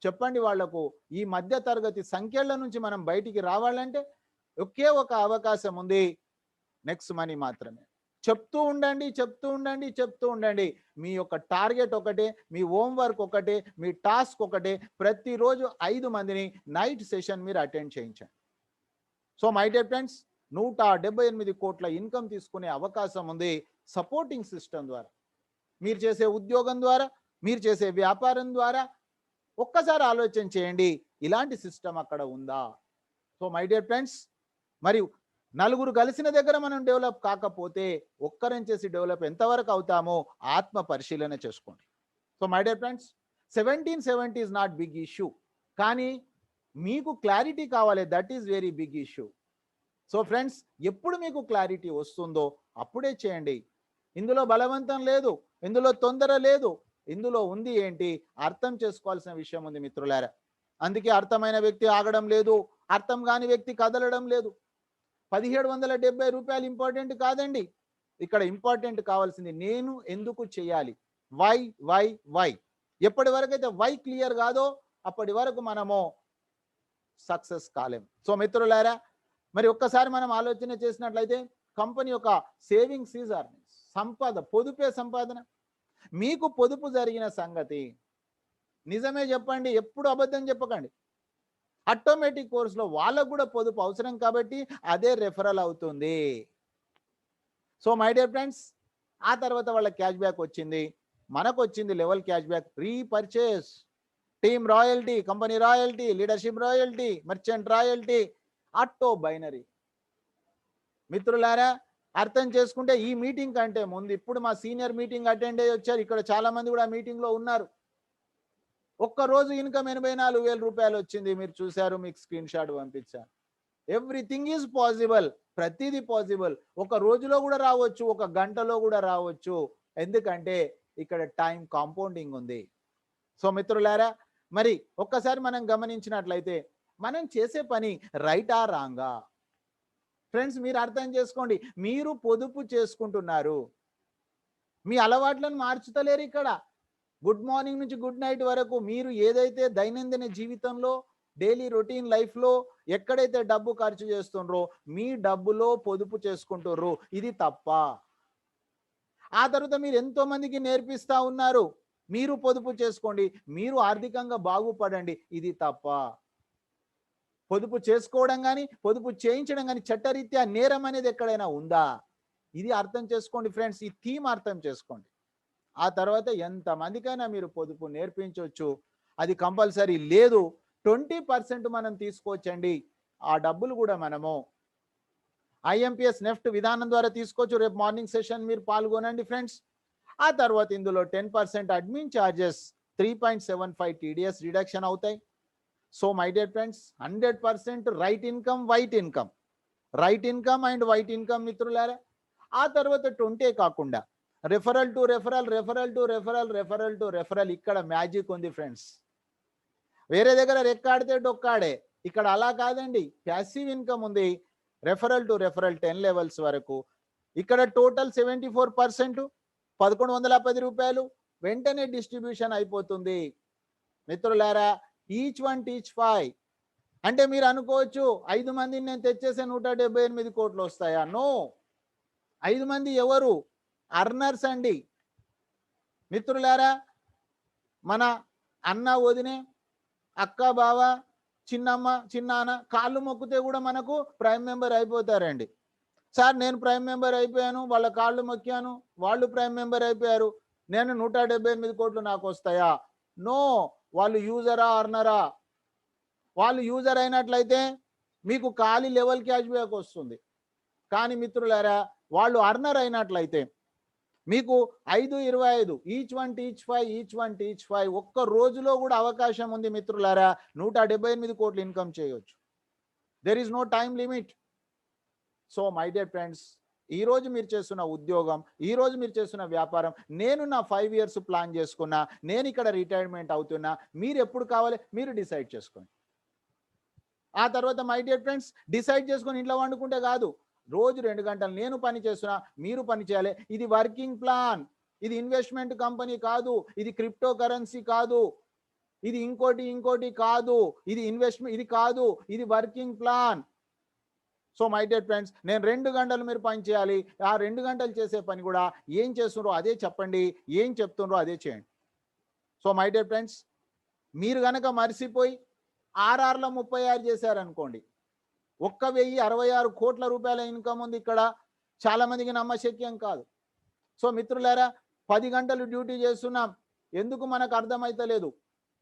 Speaker 1: చెప్పండి వాళ్లకు, ఈ మధ్య తరగతి సంఖ్యల నుంచి మనం బయటికి రావాలంటే ఒకే ఒక అవకాశం ఉంది, నెక్స్ట్ మనీ మాత్రమే. చెప్తూ ఉండండి, చెప్తూ ఉండండి, చెప్తూ ఉండండి. మీ యొక్క టార్గెట్ ఒకటే, మీ హోంవర్క్ ఒకటే, మీ టాస్క్ ఒకటే. ప్రతిరోజు 5 మందిని నైట్ సెషన్ మీరు అటెండ్ చేయించండి. సో మై డియర్ ఫ్రెండ్స్, 178 కోట్ల ఇన్కమ్ తీసుకునే అవకాశం ఉంది సపోర్టింగ్ సిస్టమ్ ద్వారా. మీరు చేసే ఉద్యోగం ద్వారా, మీరు చేసే వ్యాపారం ద్వారా ఒక్కసారి ఆలోచన చేయండి, ఇలాంటి సిస్టమ్ అక్కడ ఉందా? సో మై డియర్ ఫ్రెండ్స్, మరియు నలుగురు కలిసిన దగ్గర మనం డెవలప్ కాకపోతే ఒక్కరం చేసి డెవలప్ ఎంతవరకు అవుతామో ఆత్మ పరిశీలన చేసుకోండి. So my dear friends, 1770 is not big issue, కానీ మీకు క్లారిటీ కావాలి, that is very big issue. So friends, ఎప్పుడు మీకు క్లారిటీ వస్తుందో అప్పుడే చేయండి. ఇందులో బలవంతం లేదు, ఇందులో తొందర లేదు. ఇందులో ఉంది ఏంటి, అర్థం చేసుకోవాల్సిన విషయం ఉంది మిత్రులారా. అందుకే అర్థమైన వ్యక్తి ఆగడం లేదు, అర్థం కాని వ్యక్తి కదలడం లేదు. 1770 రూపాయలు ఇంపార్టెంట్ కాదండి. ఇక్కడ ఇంపార్టెంట్ కావాల్సింది నేను ఎందుకు చేయాలి, వై వై వై. ఎప్పటి వరకు అయితే వై క్లియర్ కాదో అప్పటి వరకు మనము సక్సెస్ కాలేం. సో మిత్రులారా, మరి ఒక్కసారి మనం ఆలోచన చేసినట్లయితే కంపెనీ యొక్క సేవింగ్స్ ఈజ్ అర్నింగ్స్, సంపద, పొదుపే సంపాదన. మీకు పొదుపు జరిగిన సంగతి నిజమే చెప్పండి, ఎప్పుడు అబద్ధం చెప్పకండి. ఆటోమేటిక్ కోర్సులో వాళ్ళకు కూడా పొదుపు అవసరం కాబట్టి అదే రెఫరల్ అవుతుంది. సో మై డియర్ ఫ్రెండ్స్, ఆ తర్వాత వాళ్ళ క్యాష్ బ్యాక్ వచ్చింది, మనకు వచ్చింది level cash back, repurchase, team royalty, company royalty, leadership royalty, merchant royalty, auto binary. మిత్రులారా అర్థం చేసుకుంటే ఈ మీటింగ్ కంటే ముందు ఇప్పుడు మా సీనియర్ మీటింగ్ అటెండ్ అయ్యి వచ్చారు. ఇక్కడ చాలా మంది కూడా మీటింగ్లో ఉన్నారు. ఒక్కరోజు ఇన్కమ్ 84,000 రూపాయలు వచ్చింది, మీరు చూశారు, మీకు స్క్రీన్ షాట్ పంపించాను. ఎవ్రీథింగ్ ఈజ్ పాసిబుల్, ప్రతిదీ పాసిబుల్. ఒక రోజులో కూడా రావచ్చు, ఒక గంటలో కూడా రావచ్చు, ఎందుకంటే ఇక్కడ టైం కాంపౌండింగ్ ఉంది. సో మిత్రులారా, మరి ఒక్కసారి మనం గమనించినట్లయితే మనం చేసే పని రైటా రాంగా? ఫ్రెండ్స్ మీరు అర్థం చేసుకోండి, మీరు పొదుపు చేసుకుంటున్నారు, మీ అలవాట్లను మార్చుతలేరు. ఇక్కడ గుడ్ మార్నింగ్ నుంచి గుడ్ నైట్ వరకు మీరు ఏదైతే దైనందిన జీవితంలో డైలీ రొటీన్ లైఫ్లో ఎక్కడైతే డబ్బు ఖర్చు చేస్తుండ్రో మీ డబ్బులో పొదుపు చేసుకుంటుర్రు, ఇది తప్ప. ఆ తర్వాత మీరు ఎంతో మందికి నేర్పిస్తా ఉన్నారు. మీరు పొదుపు చేసుకోండి, మీరు ఆర్థికంగా బాగుపడండి. ఇది తప్ప? పొదుపు చేసుకోవడం గాని, పొదుపు చేయించడం గాని చట్టరీత్యా నేరం అనేది ఎక్కడైనా ఉందా? ఇది అర్థం చేసుకోండి ఫ్రెండ్స్. ఈ థీమ్ అర్థం చేసుకోండి. ఆ తర్వాత ఎంతమందికైనా మీరు పొదుపు నేర్పించొచ్చు. అది కంపల్సరీ లేదు 20% మనం తీసుకోవచ్చండి. ఆ డబ్బులు కూడా మనము ఐఎంపీఎస్ నెఫ్ట్ విధానం ద్వారా తీసుకోవచ్చు. రేపు మార్నింగ్ సెషన్ మీరు పాల్గొనండి ఫ్రెండ్స్. ఆ తర్వాత ఇందులో 10% అడ్మిన్ ఛార్జెస్ 3.75 టీడీఎస్ రిడక్షన్ అవుతాయి. So my dear friends, 100% right income, white income, right income and white income మిత్రులారా. ఆ తర్వాత 20 కాకుండా referral to referral, referral to referral, referral to referral. ఇక్కడ మ్యాజిక్ ఉంది ఫ్రెండ్స్. వేరే దగ్గర రెక్కాడితే డొక్కాడే, ఇక్కడ అలా కాదండి. ప్యాసివ్ ఇన్కమ్ ఉంది. రెఫరల్ టు రెఫరల్ 10 లెవెల్స్ వరకు. ఇక్కడ టోటల్ 74%, 1110 రూపాయలు వెంటనే డిస్ట్రిబ్యూషన్ అయిపోతుంది మిత్రులారా. ఈచ్ వన్ టీచ్ 5 అంటే మీరు అనుకోవచ్చు 5 మందిని నేను తెచ్చేసే 178 కోట్లు వస్తాయా? నో. 5 మంది ఎవరు? అర్నర్స్ అండి మిత్రులారా. మన అన్న వదినే, అక్క బావ, చిన్నమ్మ చిన్నాన్న కాళ్ళు మొక్కితే కూడా మనకు ప్రైమ్ మెంబర్ అయిపోతారండి. సార్ నేను ప్రైమ్ మెంబర్ అయిపోయాను, వాళ్ళ కాళ్ళు మొక్కాను, వాళ్ళు ప్రైమ్ మెంబర్ అయిపోయారు, నేను 178 కోట్లు నాకు వస్తాయా? నో. వాళ్ళు యూజరా అర్నరా? వాళ్ళు యూజర్ అయినట్లయితే మీకు ఖాళీ లెవెల్ క్యాష్ బ్యాక్ వస్తుంది. కానీ మిత్రులారా, వాళ్ళు అర్నర్ అయినట్లయితే మీకు 5-25 each one teach 5, each one teach 5 ఒక్క రోజులో కూడా అవకాశం ఉంది మిత్రులారా. 178 కోట్లు ఇన్కమ్ చేయొచ్చు. There is no time limit. So my dear friends, ఈ రోజు మీరు చేస్తున్న ఉద్యోగం, ఈ రోజు మీరు చేస్తున్న వ్యాపారం, నేను నా 5 ఇయర్స్ ప్లాన్ చేసుకున్నా, నేను ఇక్కడ రిటైర్మెంట్ అవుతున్నా, మీరు ఎప్పుడు కావాలి మీరు డిసైడ్ చేసుకోండి. ఆ తర్వాత మై డియర్ ఫ్రెండ్స్, డిసైడ్ చేసుకొని ఇంట్లో వండుకుంటే కాదు. రోజు 2 గంటలు నేను పని చేస్తున్నా, మీరు పని చేయాలి. ఇది వర్కింగ్ ప్లాన్. ఇది ఇన్వెస్ట్మెంట్ కంపెనీ కాదు, ఇది క్రిప్టో కరెన్సీ కాదు, ఇది ఇంకోటి కాదు, ఇది ఇన్వెస్ట్మెంట్ ఇది కాదు, ఇది working plan. So my dear friends, నేను 2 గంటలు మీరు పని చేయాలి. ఆ 2 గంటలు చేసే పని కూడా ఏం చేస్తున్నారో అదే చెప్పండి, ఏం చెప్తున్నారో అదే చేయండి. సో మై డియర్ ఫ్రెండ్స్, మీరు గనక మర్చిపోయి ఆర్ఆర్లో 36 చేశారనుకోండి, 1066 కోట్ల రూపాయల ఇన్కమ్ ఉంది ఇక్కడ. చాలా మందికి నమ్మశక్యం కాదు. సో మిత్రులారా, 10 గంటలు డ్యూటీ చేస్తున్నాం, ఎందుకు మనకు అర్థమైతలేదు.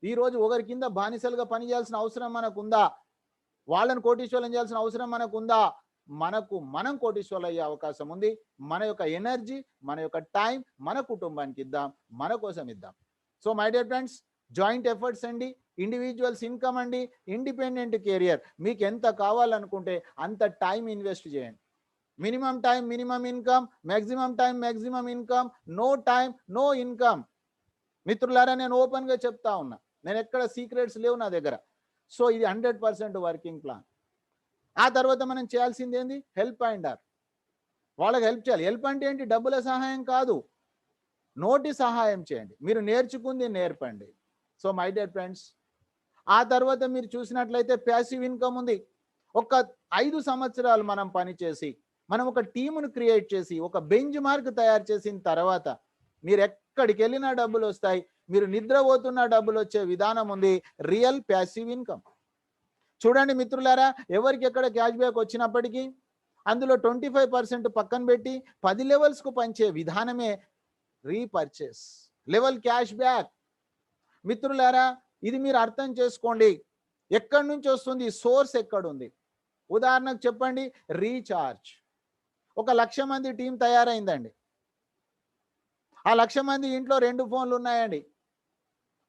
Speaker 1: ఈరోజు ఒకరి కింద బానిసలుగా పని చేయాల్సిన అవసరం మనకుందా? వాళ్ళని కోటీశ్వరం చేయాల్సిన అవసరం మనకుందా? మనం కోటీశ్వరులు అయ్యే అవకాశం ఉంది. మన యొక్క ఎనర్జీ, మన యొక్క టైం మన కుటుంబానికి ఇద్దాం, మన కోసం ఇద్దాం. So my dear friends, joint efforts అండి, ఇండివిజువల్స్ ఇన్కమ్ అండి, ఇండిపెండెంట్ కెరియర్. మీకు ఎంత కావాలనుకుంటే అంత టైం ఇన్వెస్ట్ చేయండి. Minimum time minimum income, maximum time maximum income, no time no income. మిత్రులారా, నేను ఓపెన్గా చెప్తా ఉన్నా, నేను ఎక్కడ సీక్రెట్స్ లేవు నా దగ్గర. సో ఇది 100% వర్కింగ్ ప్లాన్. ఆ తర్వాత మనం చేయాల్సింది ఏంది? హెల్ప్ అండ్ ఆర్. వాళ్ళకి హెల్ప్ చేయాలి. హెల్ప్ అంటే ఏంటి? డబ్బుల సహాయం కాదు, నోటి సహాయం చేయండి. మీరు నేర్చుకుంది నేర్పండి. సో మై డియర్ ఫ్రెండ్స్, ఆ తర్వాత మీరు చూసినట్లయితే ప్యాసివ్ ఇన్కమ్ ఉంది. ఒక 5 సంవత్సరాలు మనం పనిచేసి, మనం ఒక టీమును క్రియేట్ చేసి, ఒక బెంచ్ మార్క్ తయారు చేసిన తర్వాత మీరు ఎక్కడికి వెళ్ళినా డబ్బులు వస్తాయి. మీరు నిద్రపోతున్న డబ్బులు వచ్చే విధానం ఉంది, రియల్ ప్యాసివ్ ఇన్కమ్. చూడండి మిత్రులారా, ఎవరికి ఎక్కడ క్యాష్ బ్యాక్ వచ్చినప్పటికీ అందులో 25% పక్కన పెట్టి 10 లెవెల్స్కు పంచే విధానమే రీపర్చేస్, లెవెల్ క్యాష్ బ్యాక్. మిత్రులారా, ఇది మీరు అర్థం చేసుకోండి. ఎక్కడి నుంచి వస్తుంది? సోర్స్ ఎక్కడుంది? ఉదాహరణకు చెప్పండి, రీఛార్జ్. 1,00,000 మంది టీం తయారైందండి. ఆ 1,00,000 మంది ఇంట్లో 2 ఫోన్లు ఉన్నాయండి.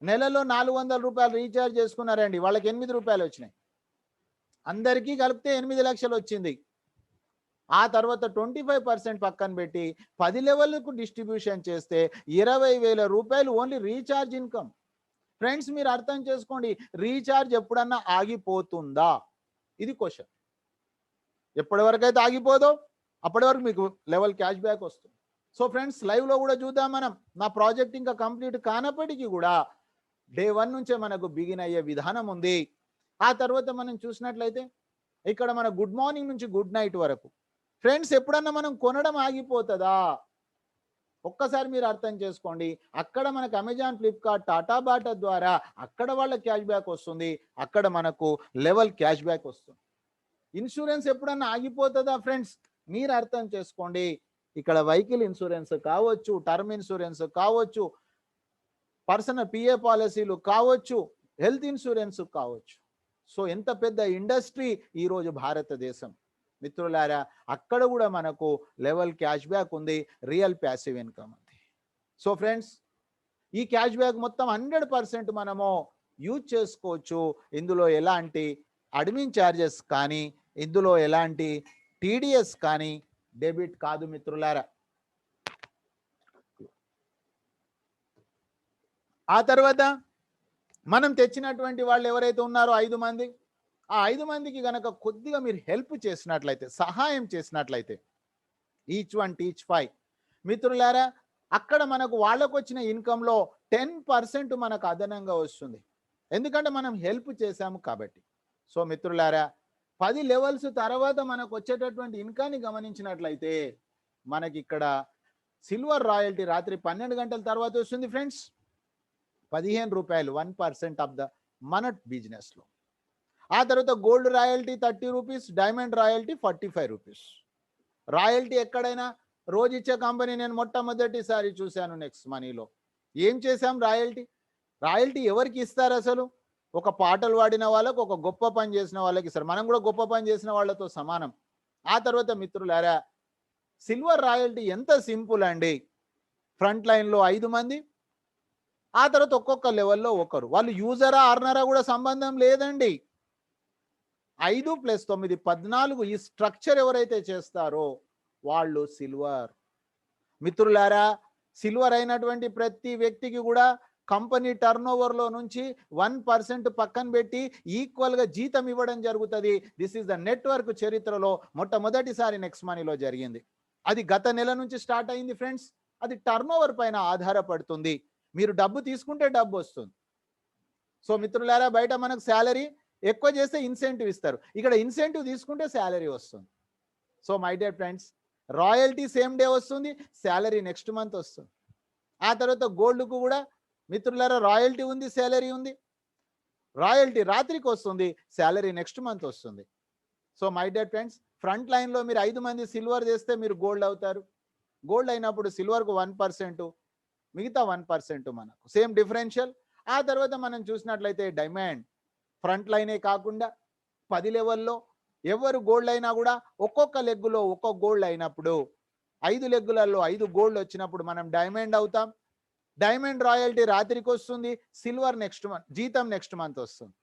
Speaker 1: నెలలో 400 రూపాయలు రీఛార్జ్ చేసుకున్నారండి, వాళ్ళకి 8 రూపాయలు వచ్చినాయి. అందరికీ కలిపితే 8 లక్షలు వచ్చింది. ఆ తర్వాత 25% పక్కన పెట్టి 10 లెవెల్కు డిస్ట్రిబ్యూషన్ చేస్తే 20,000 రూపాయలు ఓన్లీ రీఛార్జ్ ఇన్కమ్. ఫ్రెండ్స్, మీరు అర్థం చేసుకోండి, రీఛార్జ్ ఎప్పుడన్నా ఆగిపోతుందా? ఇది క్వశ్చన్. ఎప్పటి వరకు అయితే ఆగిపోదో అప్పటి వరకు మీకు లెవెల్ క్యాష్ బ్యాక్ వస్తుంది. సో ఫ్రెండ్స్, లైవ్లో కూడా చూద్దాం మనం. నా ప్రాజెక్ట్ ఇంకా కంప్లీట్ కానప్పటికీ కూడా డే 1 నుంచే మనకు బిగిన్ అయ్యే విధానం ఉంది. ఆ తర్వాత మనం చూసినట్లయితే ఇక్కడ మన గుడ్ మార్నింగ్ నుంచి గుడ్ నైట్ వరకు. ఫ్రెండ్స్, ఎప్పుడన్నా మనం కొనడం ఆగిపోతుందా? ఒక్కసారి మీరు అర్థం చేసుకోండి. అక్కడ మనకు అమెజాన్, ఫ్లిప్‌కార్ట్, టాటా బాటా ద్వారా అక్కడ వాళ్ళ క్యాష్ బ్యాక్ వస్తుంది. అక్కడ మనకు లెవెల్ క్యాష్ బ్యాక్ వస్తుంది. ఇన్సూరెన్స్ ఎప్పుడన్నా ఆగిపోతుందా ఫ్రెండ్స్? మీరు అర్థం చేసుకోండి. ఇక్కడ వెహికల్ ఇన్సూరెన్స్ కావచ్చు, టర్మ్ ఇన్సూరెన్స్ కావచ్చు, పర్సనల్ పిఏ పాలసీలు కావచ్చు, హెల్త్ ఇన్సూరెన్స్ కావచ్చు. సో ఎంత పెద్ద ఇండస్ట్రీ ఈరోజు భారతదేశం. మిత్రులారా, అక్కడ కూడా మనకు లెవెల్ క్యాష్ బ్యాక్ ఉంది, రియల్ ప్యాసివ్ ఇన్కమ్ ఉంది. సో ఫ్రెండ్స్, ఈ క్యాష్ బ్యాక్ మొత్తం 100% మనము యూజ్ చేసుకోవచ్చు. ఇందులో ఎలాంటి అడ్మిన్ ఛార్జెస్ కానీ, ఇందులో ఎలాంటి టీడీఎస్ కానీ డెబిట్ కాదు మిత్రులారా. ఆ తర్వాత మనం తెచ్చినటువంటి వాళ్ళు ఎవరైతే ఉన్నారో 5 మంది, ఆ 5 మందికి గనక కొద్దిగా మీరు హెల్ప్ చేసినట్లయితే, సహాయం చేసినట్లయితే, ఈచ్ వన్ టీచ్ 5 మిత్రులారా, అక్కడ మనకు వాళ్ళకు వచ్చిన ఇన్కంలో 10% మనకు అదనంగా వస్తుంది. ఎందుకంటే మనం హెల్ప్ చేశాము కాబట్టి. సో మిత్రులారా, 10 లెవెల్స్ తర్వాత మనకు వచ్చేటటువంటి ఇన్కాన్ని గమనించినట్లయితే, మనకి ఇక్కడ సిల్వర్ రాయల్టీ రాత్రి 12 గంటల తర్వాత వస్తుంది ఫ్రెండ్స్. ₹15, 1% ఆఫ్ ద మన బిజినెస్లో. ఆ తర్వాత gold royalty ₹30, diamond royalty ₹45. Royalty ఎక్కడైనా రోజు ఇచ్చే కంపెనీ నేను మొట్టమొదటిసారి చూశాను నెక్స్ట్ మనీలో. ఏం చేశాం రాయల్టీ? రాయల్టీ ఎవరికి ఇస్తారు అసలు? ఒక పాటలు పాడిన వాళ్ళకు, ఒక గొప్ప పని చేసిన వాళ్ళకి ఇస్తారు. మనం కూడా గొప్ప పని చేసిన వాళ్ళతో సమానం. ఆ తర్వాత మిత్రులారా, సిల్వర్ రాయల్టీ ఎంత సింపుల్ అండి. ఫ్రంట్ లైన్లో 5 మంది, ఆ తర్వాత ఒక్కొక్క లెవెల్లో ఒకరు. వాళ్ళు యూజరా అర్నరా కూడా సంబంధం లేదండి. 5 + 9 14 ఈ స్ట్రక్చర్ ఎవరైతే చేస్తారో వాళ్ళు సిల్వర్. మిత్రులారా, సిల్వర్ అయినటువంటి ప్రతి వ్యక్తికి కూడా కంపెనీ టర్నోవర్లో నుంచి 1% పక్కన పెట్టి ఈక్వల్గా జీతం ఇవ్వడం జరుగుతుంది. దిస్ ఈస్ ద నెట్వర్క్ చరిత్రలో మొట్టమొదటిసారి నెక్స్ట్ మనీలో జరిగింది. అది గత నెల నుంచి స్టార్ట్ అయింది ఫ్రెండ్స్. అది టర్నోవర్ పైన ఆధారపడుతుంది. మీరు డబ్బు తీసుకుంటే డబ్బు వస్తుంది. సో మిత్రులారా, బయట మనకు శాలరీ ఎక్కువ చేస్తే ఇన్సెంటివ్ ఇస్తారు. ఇక్కడ ఇన్సెంటివ్ తీసుకుంటే శాలరీ వస్తుంది. So my dear friends, royalty same day వస్తుంది, శాలరీ నెక్స్ట్ మంత్ వస్తుంది. ఆ తర్వాత గోల్డ్కు కూడా మిత్రులారా రాయల్టీ ఉంది, శాలరీ ఉంది. రాయల్టీ రాత్రికి వస్తుంది, శాలరీ నెక్స్ట్ మంత్ వస్తుంది. So my dear friends, front లైన్లో మీరు 5 మంది సిల్వర్ చేస్తే మీరు గోల్డ్ అవుతారు. గోల్డ్ అయినప్పుడు సిల్వర్కు 1%, మిగతా 1% మనకు సేమ్ డిఫరెన్షియల్. ఆ తర్వాత మనం చూసినట్లయితే డైమండ్ ఫ్రంట్ లైనే కాకుండా 10 లెవెల్లో ఎవరు గోల్డ్ అయినా కూడా ఒక్కొక్క లెగ్గులో ఒక్కొక్క గోల్డ్ అయినప్పుడు 5 లెగ్గులలో 5 గోల్డ్ వచ్చినప్పుడు మనం డైమండ్ అవుతాం. డైమండ్ రాయల్టీ రాత్రికి వస్తుంది, సిల్వర్ నెక్స్ట్ మంత్, జీతం నెక్స్ట్ మంత్ వస్తుంది.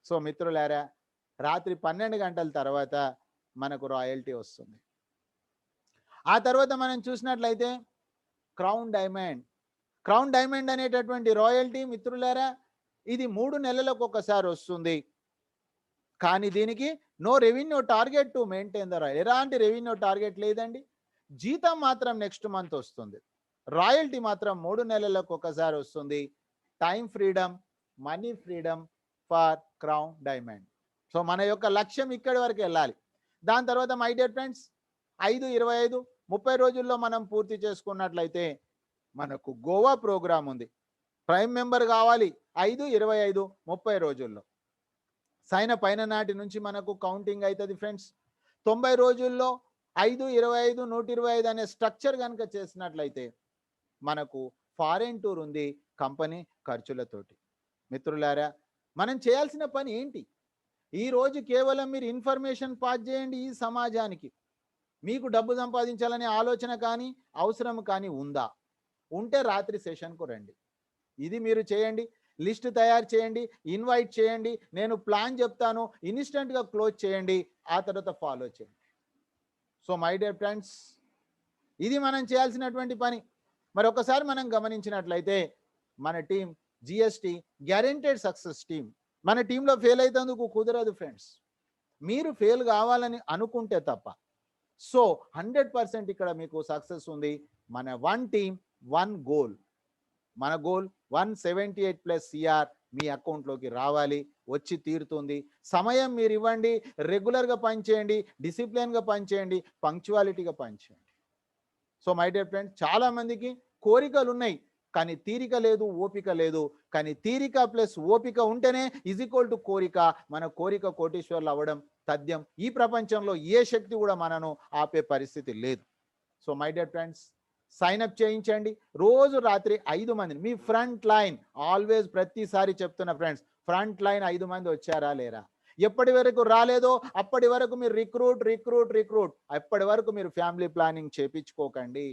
Speaker 1: సో మిత్రులారా, రాత్రి 12 గంటల తర్వాత మనకు రాయల్టీ వస్తుంది. ఆ తర్వాత మనం చూసినట్లయితే క్రౌన్ డైమండ్. క్రౌన్ డైమండ్ అనేటటువంటి రాయల్టీ మిత్రులారా, ఇది 3 నెలలకు ఒకసారి వస్తుంది. కానీ దీనికి no revenue target to maintain the royal. ఎలాంటి రెవెన్యూ టార్గెట్ లేదండి. జీతం మాత్రం నెక్స్ట్ మంత్ వస్తుంది. రాయల్టీ మాత్రం 3 నెలలకు ఒకసారి వస్తుంది. Time freedom, money freedom for crown diamond. So మన యొక్క లక్ష్యం ఇక్కడి వరకు వెళ్ళాలి. దాని తర్వాత మై డియర్ ఫ్రెండ్స్, 5, 25, 30 రోజుల్లో మనం పూర్తి చేసుకున్నట్లయితే మనకు గోవా ప్రోగ్రామ్ ఉంది. ప్రైమ్ మెంబర్ కావాలి 5, 25, 30 రోజుల్లో. సైన్ అప్ అయిన నాటి నుంచి మనకు కౌంటింగ్ అవుతుంది ఫ్రెండ్స్. 90 రోజుల్లో 5, 25, 125 అనే స్ట్రక్చర్ కనుక చేసినట్లయితే మనకు ఫారెన్ టూర్ ఉంది కంపెనీ ఖర్చులతోటి. మిత్రులారా, మనం చేయాల్సిన పని ఏంటి? ఈరోజు కేవలం మీరు ఇన్ఫర్మేషన్ పాస్ చేయండి ఈ సమాజానికి. మీకు డబ్బు సంపాదించాలనే ఆలోచన కానీ అవసరం కానీ ఉందా? ఉంటే రాత్రి సెషన్కు రండి. ఇది మీరు చేయండి. లిస్ట్ తయారు చేయండి, ఇన్వైట్ చేయండి, నేను ప్లాన్ చెప్తాను, ఇన్స్టెంట్గా క్లోజ్ చేయండి, ఆ తర్వాత ఫాలో చేయండి. సో మై డియర్ ఫ్రెండ్స్, ఇది మనం చేయాల్సినటువంటి పని. మరి ఒకసారి మనం గమనించినట్లయితే మన team GST guaranteed success team. మన టీంలో ఫెయిల్ అయితేందుకు కుదరదు ఫ్రెండ్స్. మీరు ఫెయిల్ కావాలని అనుకుంటే తప్ప. సో 100% ఇక్కడ మీకు సక్సెస్ ఉంది. మన 1 టీమ్ 1 గోల్. మన గోల్ 178+ CR మీ అకౌంట్లోకి రావాలి, వచ్చి తీరుతుంది. సమయం మీరు ఇవ్వండి, రెగ్యులర్గా పనిచేయండి, డిసిప్లిన్గా పనిచేయండి, పంక్చువాలిటీగా పనిచేయండి. సో మై డియర్ ఫ్రెండ్స్, చాలా మందికి కోరికలు ఉన్నాయి కానీ తీరిక లేదు, ఓపిక లేదు. కానీ తీరిక ప్లస్ ఓపిక ఉంటేనే ఈజ్ ఈక్వల్ టు కోరిక. మన కోరిక కోటీశ్వర్లు అవ్వడం తథ్యం. ఈ ప్రపంచంలో ఏ శక్తి కూడా మనను ఆపే పరిస్థితి లేదు. So my dear friends, sign up చేయించండి. రోజు రాత్రి 5 మందిని మీ ఫ్రంట్ లైన్, ఆల్వేస్ ప్రతిసారి చెప్తున్న ఫ్రెండ్స్, ఫ్రంట్ లైన్ 5 మంది వచ్చారా లేరా? ఎప్పటి వరకు రాలేదో అప్పటి వరకు మీరు రిక్రూట్. అప్పటి వరకు మీరు ఫ్యామిలీ ప్లానింగ్ చేపించుకోకండి.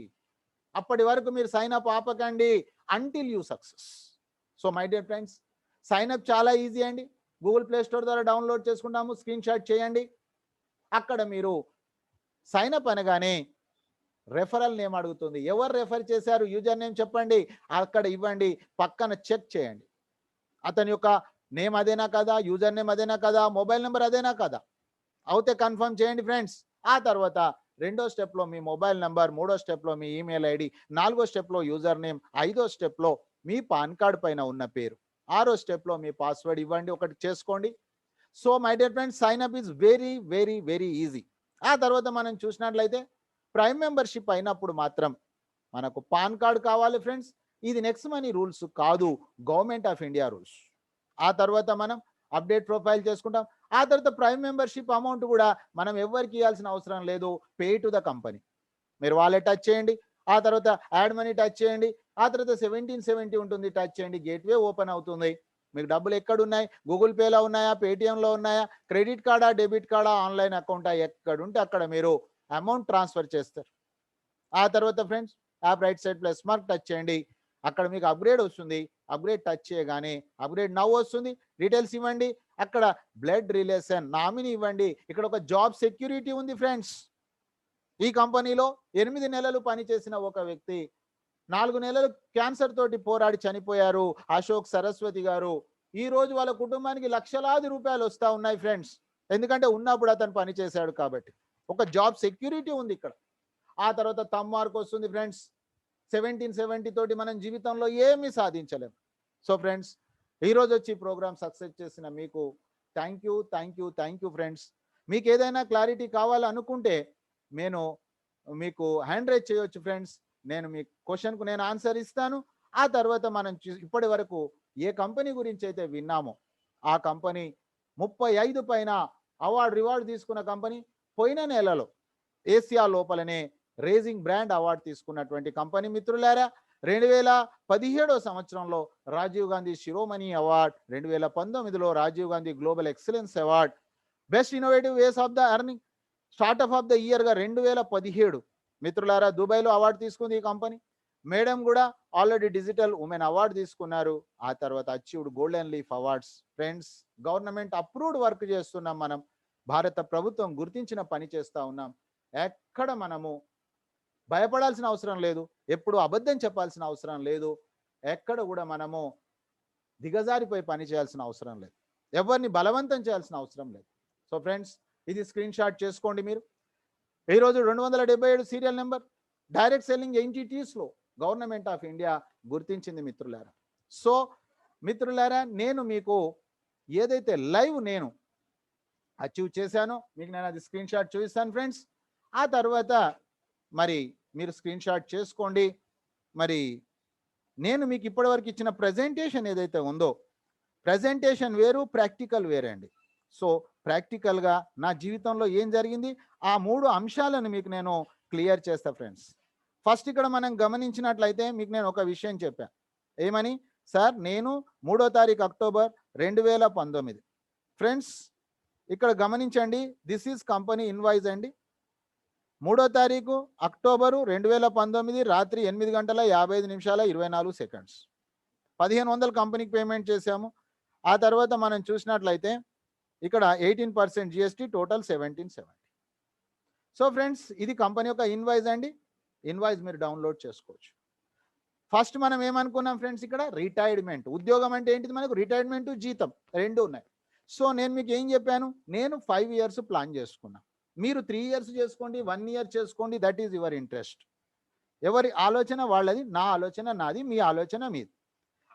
Speaker 1: అప్పటి వరకు మీరు సైన్ అప్ ఆపకండి until you success. So my dear friends, sign up చాలా ఈజీ అండి. గూగుల్ ప్లే స్టోర్ ద్వారా డౌన్లోడ్ చేసుకుంటాము, స్క్రీన్ షాట్ చేయండి. అక్కడ మీరు సైన్ అప్ అనగానే రెఫరల్ నేమ్ అడుగుతుంది. ఎవరు రెఫర్ చేశారు, యూజర్ నేమ్ చెప్పండి, అక్కడ ఇవ్వండి. పక్కన చెక్ చేయండి అతని యొక్క నేమ్ అదేనా కదా, యూజర్ నేమ్ అదేనా కదా, మొబైల్ నెంబర్ అదేనా కదా. అవుతే కన్ఫర్మ్ చేయండి ఫ్రెండ్స్. ఆ తర్వాత 2వ స్టెప్లో మీ మొబైల్ నెంబర్, 3వ స్టెప్లో మీ ఈమెయిల్ ఐడి, 4వ స్టెప్లో యూజర్ నేమ్, 5వ స్టెప్లో మీ పాన్ కార్డ్ పైన ఉన్న పేరు, 6వ స్టెప్లో మీ పాస్వర్డ్ ఇవ్వండి, ఒకటి చేసుకోండి. So my dear friends, sign up is very easy. ఆ తర్వాత మనం చూసినట్లయితే ప్రైమ్ మెంబర్షిప్ అయినప్పుడు మాత్రం మనకు పాన్ కార్డ్ కావాలి ఫ్రెండ్స్. ఇది నెక్స్ట్ మనీ రూల్స్ కాదు, గవర్నమెంట్ ఆఫ్ ఇండియా రూల్స్. ఆ తర్వాత మనం అప్డేట్ ప్రొఫైల్ చేసుకుంటాం. ఆ తర్వాత ప్రైమ్ మెంబర్షిప్ అమౌంట్ కూడా మనం ఎవరికి ఇవ్వాల్సిన అవసరం లేదు, పే టు ద కంపెనీ. మీరు వాలెట్ టచ్ చేయండి, ఆ తర్వాత యాడ్ మనీ టచ్ చేయండి, ఆ తర్వాత 1770 ఉంటుంది, టచ్ చేయండి, గేట్వే ఓపెన్ అవుతుంది. మీకు డబ్బులు ఎక్కడున్నాయి, గూగుల్ పేలో ఉన్నాయా, పేటిఎంలో ఉన్నాయా, క్రెడిట్ కార్డా, డెబిట్ కార్డా, ఆన్లైన్ అకౌంటా, ఎక్కడుంటే అక్కడ మీరు అమౌంట్ ట్రాన్స్ఫర్ చేస్తారు. ఆ తర్వాత friends, app right side plus mark touch చేయండి, అక్కడ మీకు అప్గ్రేడ్ వస్తుంది. అప్గ్రేడ్ టచ్ చేయగానే అప్గ్రేడ్ నవ్ వస్తుంది. డీటెయిల్స్ ఇవ్వండి, అక్కడ బ్లడ్ రిలేషన్ నామినీ ఇవ్వండి. ఇక్కడ ఒక జాబ్ సెక్యూరిటీ ఉంది ఫ్రెండ్స్. ఈ కంపెనీలో 8 నెలలు పనిచేసిన ఒక వ్యక్తి 4 నెలలు క్యాన్సర్ తోటి పోరాడి చనిపోయారు, అశోక్ సరస్వతి గారు. ఈ రోజు వాళ్ళ కుటుంబానికి లక్షలాది రూపాయలు వస్తూ ఉన్నాయి ఫ్రెండ్స్. ఎందుకంటే ఉన్నప్పుడు అతను పనిచేశాడు కాబట్టి. ఒక జాబ్ సెక్యూరిటీ ఉంది ఇక్కడ. ఆ తర్వాత తమ్ మార్క్ వస్తుంది ఫ్రెండ్స్. 1770 తోటి మనం జీవితంలో ఏమీ సాధించలేం. సో ఫ్రెండ్స్, ఈరోజు వచ్చి ప్రోగ్రామ్ సక్సెస్ చేసిన మీకు థ్యాంక్ యూ ఫ్రెండ్స్. మీకు ఏదైనా క్లారిటీ కావాలనుకుంటే నేను మీకు హ్యాండ్ రైజ్ చేయొచ్చు ఫ్రెండ్స్. నేను మీ క్వశ్చన్కు నేను ఆన్సర్ ఇస్తాను. ఆ తర్వాత మనం ఇప్పటి వరకు ఏ కంపెనీ గురించి అయితే విన్నామో ఆ కంపెనీ 35 పైన రివార్డు తీసుకున్న కంపెనీ, పోయిన నెలలో ఏసియా లోపలనే రేజింగ్ బ్రాండ్ అవార్డు తీసుకున్నటువంటి కంపెనీ మిత్రులారా. 2017 సంవత్సరంలో రాజీవ్ గాంధీ శిరోమణి అవార్డ్, 2019లో Rajiv Gandhi global excellence award, best innovative ways of the earning startup of the ఇయర్గా 2017 మిత్రులారా దుబాయ్లో అవార్డు తీసుకుంది ఈ కంపెనీ. మేడం కూడా ఆల్రెడీ డిజిటల్ ఉమెన్ అవార్డు తీసుకున్నారు. ఆ తర్వాత achieved golden leaf awards. Friends, government approved work చేస్తున్నాం మనం. భారత ప్రభుత్వం గుర్తించిన పని చేస్తూ ఉన్నాం. ఎక్కడ మనము భయపడాల్సిన అవసరం లేదు, ఎప్పుడు అబద్ధం చెప్పాల్సిన అవసరం లేదు, ఎక్కడ కూడా మనము దిగజారిపోయి పని చేయాల్సిన అవసరం లేదు, ఎవరిని బలవంతం చేయాల్సిన అవసరం లేదు. సో ఫ్రెండ్స్, ఇది స్క్రీన్ షాట్ చేసుకోండి మీరు. ఈరోజు 277 సీరియల్ నెంబర్ డైరెక్ట్ సెల్లింగ్ ఎంటిటీస్లో గవర్నమెంట్ ఆఫ్ ఇండియా గుర్తించింది మిత్రులారా. సో మిత్రులారా, నేను మీకు ఏదైతే లైవ్ నేను అచీవ్ చేశానో మీకు నేను అది స్క్రీన్ షాట్ చూపిస్తాను ఫ్రెండ్స్. ఆ తర్వాత మరి మీరు స్క్రీన్ షాట్ చేసుకోండి. మరి నేను మీకు ఇప్పటివరకు ఇచ్చిన ప్రజెంటేషన్ ఏదైతే ఉందో, ప్రజెంటేషన్ వేరు, ప్రాక్టికల్ వేరే అండి. సో ప్రాక్టికల్గా నా జీవితంలో ఏం జరిగింది, ఆ 3 అంశాలను మీకు నేను క్లియర్ చేస్తా ఫ్రెండ్స్. ఫస్ట్ ఇక్కడ మనం గమనించినట్లయితే మీకు నేను ఒక విషయం చెప్పాను. ఏమని సార్, నేను 3వ తారీఖు అక్టోబర్ 2019 ఫ్రెండ్స్ ఇక్కడ గమనించండి, దిస్ ఈజ్ కంపెనీ ఇన్వాయిస్ అండి. 3వ తారీఖు అక్టోబరు 2019 రాత్రి 8:55:24 1500 కంపెనీకి పేమెంట్ చేశాము. ఆ తర్వాత మనం చూసినట్లయితే ఇక్కడ 18% జిఎస్టీ, టోటల్ 1770. సో ఫ్రెండ్స్, ఇది కంపెనీ యొక్క ఇన్వాయిస్ అండి. ఇన్వాయిస్ మీరు డౌన్లోడ్ చేసుకోవచ్చు. ఫస్ట్ మనం ఏమనుకున్నాం ఫ్రెండ్స్, ఇక్కడ రిటైర్మెంట్. ఉద్యోగం అంటే ఏంటిది, మనకు రిటైర్మెంట్, జీతం రెండు ఉన్నాయి. సో నేను మీకు ఏం చెప్పాను, నేను 5 ఇయర్స్ ప్లాన్ చేసుకున్నా. మీరు 3 ఇయర్స్ చేసుకోండి, 1 ఇయర్ చేసుకోండి, దట్ ఈజ్ యువర్ ఇంట్రెస్ట్. ఎవరి ఆలోచన వాళ్ళది, నా ఆలోచన నాది, మీ ఆలోచన మీది.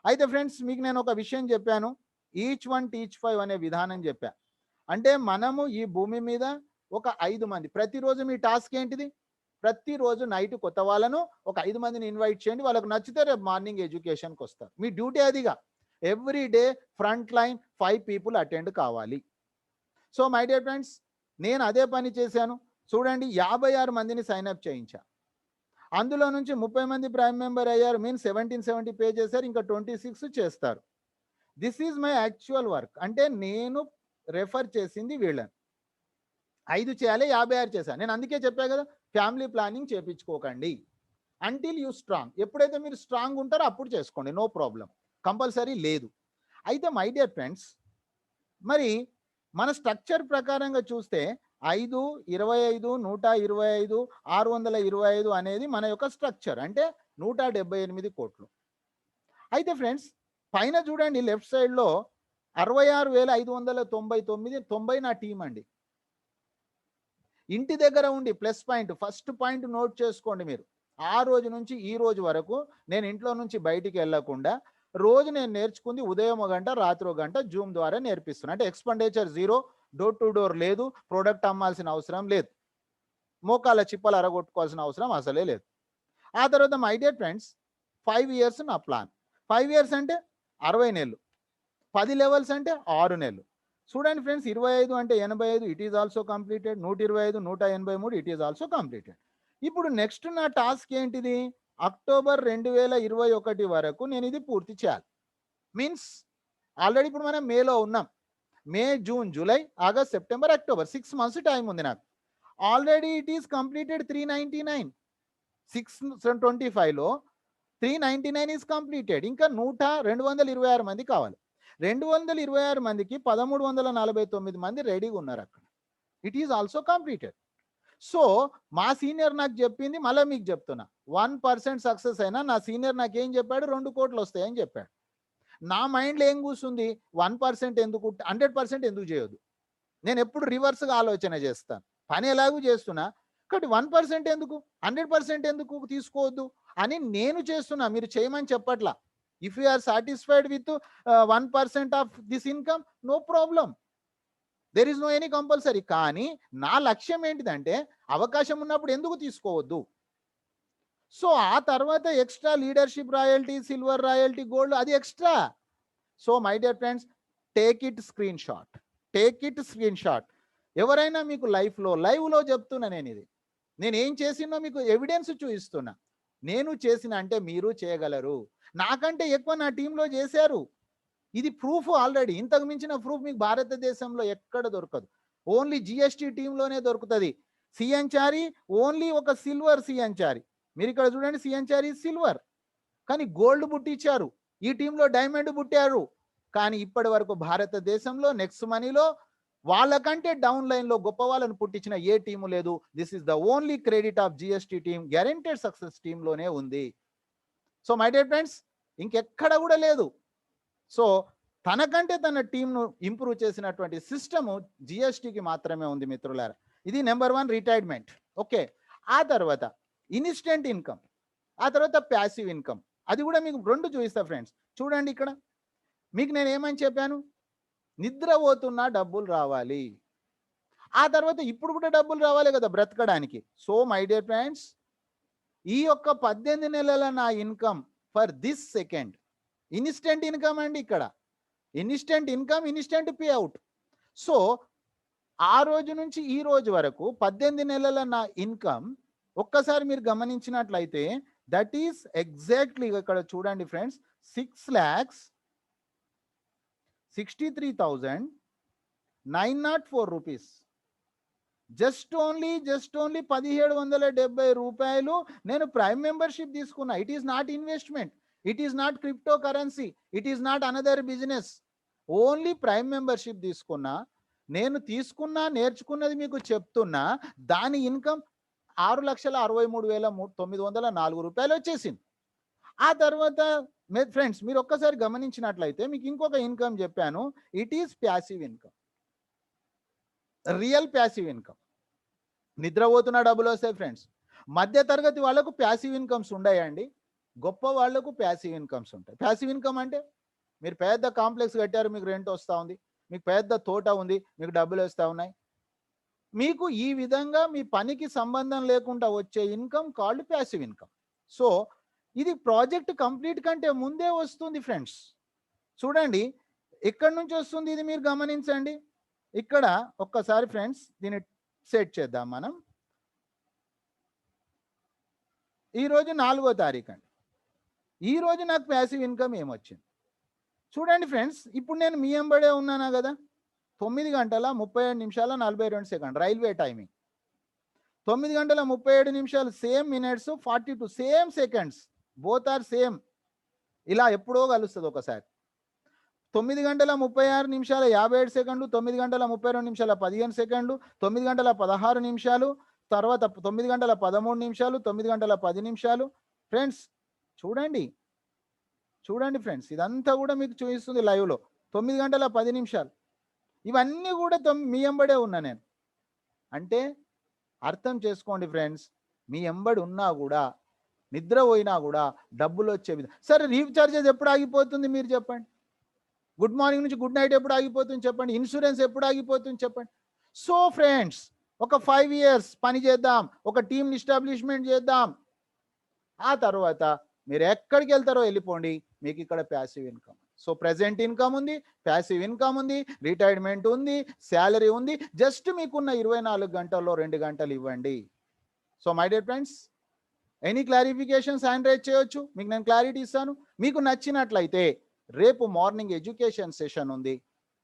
Speaker 1: అయితే ఫ్రెండ్స్, మీకు నేను ఒక విషయం చెప్పాను, ఈచ్ 1 టీచ్ 5 అనే విధానం చెప్పా. అంటే మనము ఈ భూమి మీద ఒక 5 మంది, ప్రతిరోజు మీ టాస్క్ ఏంటిది, ప్రతిరోజు నైట్ కొత్త వాళ్ళను ఒక 5 మందిని ఇన్వైట్ చేయండి. వాళ్ళకు నచ్చితే రేపు మార్నింగ్ ఎడ్యుకేషన్కి వస్తారు. మీ డ్యూటీ అదిగా. Every day front line 5 people attend కావాలి. సో మై డియర్ ఫ్రెండ్స్, నేను అదే పని చేశాను. చూడండి, 56 మందిని సైన్అప్ చేయించా. అందులో నుంచి 30 మంది ప్రైమ్ మెంబర్ అయ్యారు. మీన్స్ 1770 పే చేశారు. ఇంకా 26 చేస్తారు. This is my actual work. అంటే నేను రెఫర్ చేసింది వీళ్ళని. 5 చేయాలి, 56 చేశాను. నేను అందుకే చెప్పా కదా, ఫ్యామిలీ ప్లానింగ్ చేపించుకోకండి అంటిల్ యూ స్ట్రాంగ్. ఎప్పుడైతే మీరు స్ట్రాంగ్ ఉంటారో అప్పుడు చేసుకోండి, నో ప్రాబ్లం. కంపల్సరీ లేదు. అయితే మై డియర్ ఫ్రెండ్స్, మరి మన స్ట్రక్చర్ ప్రకారంగా చూస్తే 5, 25, 125, 625 అనేది మన యొక్క స్ట్రక్చర్. అంటే 178 కోట్లు. అయితే ఫ్రెండ్స్, పైన చూడండి లెఫ్ట్ సైడ్లో 66,599, 90 నా టీం అండి. ఇంటి దగ్గర ఉండి plus point, first point note చేసుకోండి మీరు. ఆ రోజు నుంచి ఈ రోజు వరకు నేను ఇంట్లో నుంచి బయటికి వెళ్ళకుండా రోజు నేను నేర్చుకుంది ఉదయం 1 గంట, రాత్రి 1 గంట జూమ్ ద్వారా నేర్పిస్తున్నాను. అంటే expenditure zero, door to door లేదు, ప్రోడక్ట్ అమ్మాల్సిన అవసరం లేదు, మోకాల చిప్పలు అరగొట్టుకోవాల్సిన అవసరం అసలే లేదు. ఆ తర్వాత మై డియర్ ఫ్రెండ్స్, 5 years నా ప్లాన్. 5 years అంటే 60 నెలలు, 10 లెవెల్స్ అంటే 6 నెలలు. చూడండి ఫ్రెండ్స్, 25 అంటే 85, it is also completed. 125, 183, it is also completed. ఇప్పుడు నెక్స్ట్ నా టాస్క్ ఏంటిది? అక్టోబర్ 2021 వరకు నేను ఇది పూర్తి చేయాలి. మీన్స్ ఆల్రెడీ ఇప్పుడు మనం మేలో ఉన్నాం. May, June, July, August, September, October, 6 months time ఉంది నాకు. Already it is completed 399. 625లో 399 ఈస్ కంప్లీటెడ్. ఇంకా 226 మంది కావాలి. 226 మందికి 1349 మంది రెడీగా ఉన్నారు అక్కడ. It is also completed. So మా సీనియర్ నాకు చెప్పింది, మళ్ళీ మీకు చెప్తున్నా, 1% సక్సెస్ అయినా నా సీనియర్ నాకు ఏం చెప్పాడు? 2 కోట్లు వస్తాయని చెప్పాడు. నా మైండ్లో ఏం కూర్చుంది? 1% ఎందుకు, 100% ఎందుకు చేయొద్దు? నేను ఎప్పుడు రివర్స్గా ఆలోచన చేస్తాను. పని ఎలాగూ చేస్తున్నా, కాబట్టి 1% ఎందుకు, 100% ఎందుకు తీసుకోవద్దు అని నేను చేస్తున్నా. మీరు చేయమని చెప్పట్లా. If you are satisfied with 1% of this income, no problem, there is no any compulsory. కానీ నా లక్ష్యం ఏంటిదంటే, అవకాశం ఉన్నప్పుడు ఎందుకు తీసుకోవద్దు? సో ఆ తర్వాత extra leadership royalty, silver royalty, gold, అది extra. So my dear friends, take it screen shot, take it screen shot. ఎవరైనా మీకు లైవ్లో చెప్తున్నా, నేను ఏం చేసినో మీకు ఎవిడెన్స్ చూపిస్తున్నా. నేను చేసిన అంటే మీరు చేయగలరు. నాకంటే ఎక్కువ నా టీంలో చేశారు. ఇది ప్రూఫ్ ఆల్రెడీ. ఇంతకు మించిన ప్రూఫ్ మీకు భారతదేశంలో ఎక్కడ దొరకదు. ఓన్లీ జిఎస్టీ టీంలోనే దొరుకుతుంది. సిఎన్చారి ఓన్లీ ఒక సిల్వర్ సిఎన్చారి. మీరు ఇక్కడ చూడండి, సిఎన్చారి సిల్వర్, కానీ గోల్డ్ బుట్టిచ్చారు. ఈ టీంలో డైమండ్ బుట్టారు. కానీ ఇప్పటి వరకు భారతదేశంలో నెక్స్ట్ మనీలో వాళ్ళకంటే డౌన్ లైన్లో గొప్ప వాళ్ళని పుట్టించిన ఏ టీము లేదు. This is the only credit of GST team, guaranteed success టీంలోనే ఉంది. సో మై డియర్ ఫ్రెండ్స్, ఇంకెక్కడ కూడా లేదు. సో తనకంటే తన టీంను ఇంప్రూవ్ చేసినటువంటి సిస్టము జిఎస్టీకి మాత్రమే ఉంది మిత్రులారా. ఇది నెంబర్ 1 రిటైర్మెంట్. ఓకే, ఆ తర్వాత ఇన్స్టెంట్ ఇన్కమ్, ఆ తర్వాత ప్యాసివ్ ఇన్కమ్. అది కూడా మీకు 2 చూపిస్తా ఫ్రెండ్స్. చూడండి ఇక్కడ మీకు నేను ఏమని చెప్పాను? నిద్రపోతున్నా డబ్బులు రావాలి, ఆ తర్వాత ఇప్పుడు కూడా డబ్బులు రావాలి కదా బ్రతకడానికి. సో మై డియర్ ఫ్రెండ్స్, ఈ యొక్క 18 నెలల నా income for this second instant income అండి. ఇక్కడ instant income, instant pay out. So ఆ రోజు నుంచి ఈ రోజు వరకు 18 నెలల నా ఇన్కమ్ ఒక్కసారి మీరు గమనించినట్లయితే, దట్ ఈస్ ఎగ్జాక్ట్లీ ఇక్కడ చూడండి ఫ్రెండ్స్, 6,63,904 రూపీస్. జస్ట్ ఓన్లీ 1770 రూపాయలు నేను ప్రైమ్ మెంబర్షిప్ తీసుకున్నా. It is not investment, it is not crypto currency, it is not another business. Only prime membership తీసుకున్నా. నేను తీసుకున్నా, నేర్చుకున్నది మీకు చెప్తున్నా. దాని ఇన్కమ్ 6,63,904 రూపాయలు వచ్చేసింది. ఆ తర్వాత ఫ్రెండ్స్ మీరు ఒక్కసారి గమనించినట్లయితే మీకు ఇంకొక ఇన్కమ్ చెప్పాను. It is passive income, real passive income. నిద్రపోతున్న డబ్బులు వస్తాయి ఫ్రెండ్స్. మధ్య తరగతి వాళ్ళకు ప్యాసివ్ ఇన్కమ్స్ ఉన్నాయండి, గొప్ప వాళ్లకు ప్యాసివ్ ఇన్కమ్స్ ఉంటాయి. ప్యాసివ్ ఇన్కమ్ అంటే మీరు పెద్ద కాంప్లెక్స్ కట్టారు, మీకు రెంట్ వస్తూ ఉంది, మీకు పెద్ద తోట ఉంది, మీకు డబ్బులు వస్తూ ఉన్నాయి. మీకు ఈ విధంగా మీ పనికి సంబంధం లేకుండా వచ్చే income called passive income. So ఇది ప్రాజెక్ట్ కంప్లీట్ కంటే ముందే వస్తుంది ఫ్రెండ్స్. చూడండి ఎక్కడి నుంచి వస్తుంది ఇది మీరు గమనించండి. ఇక్కడ ఒక్కసారి ఫ్రెండ్స్ దీన్ని సెట్ చేద్దాం మనం. ఈరోజు 4వ తారీఖు అండి. ఈరోజు నాకు ప్యాసివ్ ఇన్కమ్ ఏమొచ్చింది చూడండి ఫ్రెండ్స్. ఇప్పుడు నేను మీ ఎంబడే ఉన్నానా కదా, 9 గంటల 37 నిమిషాల 42 సెకండ్ రైల్వే టైమింగ్. 9 గంటల 37 నిమిషాలు same minutes 42 same seconds, both are same. ఇలా ఎప్పుడో కలుస్తుంది ఒకసారి. 9 గంటల 36 నిమిషాల 57 సెకండ్లు, 9 గంటల 32 నిమిషాల 15 సెకండ్లు, 9 గంటల 16 నిమిషాలు, తర్వాత 9 గంటల 13 నిమిషాలు, 9 గంటల 10 నిమిషాలు. ఫ్రెండ్స్ చూడండి చూడండి ఫ్రెండ్స్, ఇదంతా కూడా మీకు చూపిస్తుంది లైవ్లో. 9 గంటల 10 నిమిషాలు ఇవన్నీ కూడా మీ ఎంబడే ఉన్నా నేను. అంటే అర్థం చేసుకోండి ఫ్రెండ్స్, మీ ఎంబడి ఉన్నా కూడా నిద్ర పోయినా కూడా డబ్బులు వచ్చే విధంగా. సరే రీఛార్జెస్ ఎప్పుడు ఆగిపోతుంది మీరు చెప్పండి? గుడ్ మార్నింగ్ నుంచి గుడ్ నైట్ ఎప్పుడు ఆగిపోతుంది చెప్పండి? ఇన్సూరెన్స్ ఎప్పుడు ఆగిపోతుంది చెప్పండి? సో ఫ్రెండ్స్ ఒక 5 years పని చేద్దాం, ఒక టీమ్ని ఎస్టాబ్లిష్మెంట్ చేద్దాం. ఆ తర్వాత మీరు ఎక్కడికి వెళ్తారో వెళ్ళిపోండి, మీకు ఇక్కడ passive income. So present income ఉంది, ప్యాసివ్ ఇన్కమ్ ఉంది, రిటైర్మెంట్ ఉంది, శాలరీ ఉంది. జస్ట్ మీకున్న 24 గంటల్లో 2 గంటలు ఇవ్వండి. So my dear friends, any clarifications hand raise చేయొచ్చు, మీకు నేను క్లారిటీ ఇస్తాను. మీకు నచ్చినట్లయితే రేపు మార్నింగ్ ఎడ్యుకేషన్ సెషన్ ఉంది,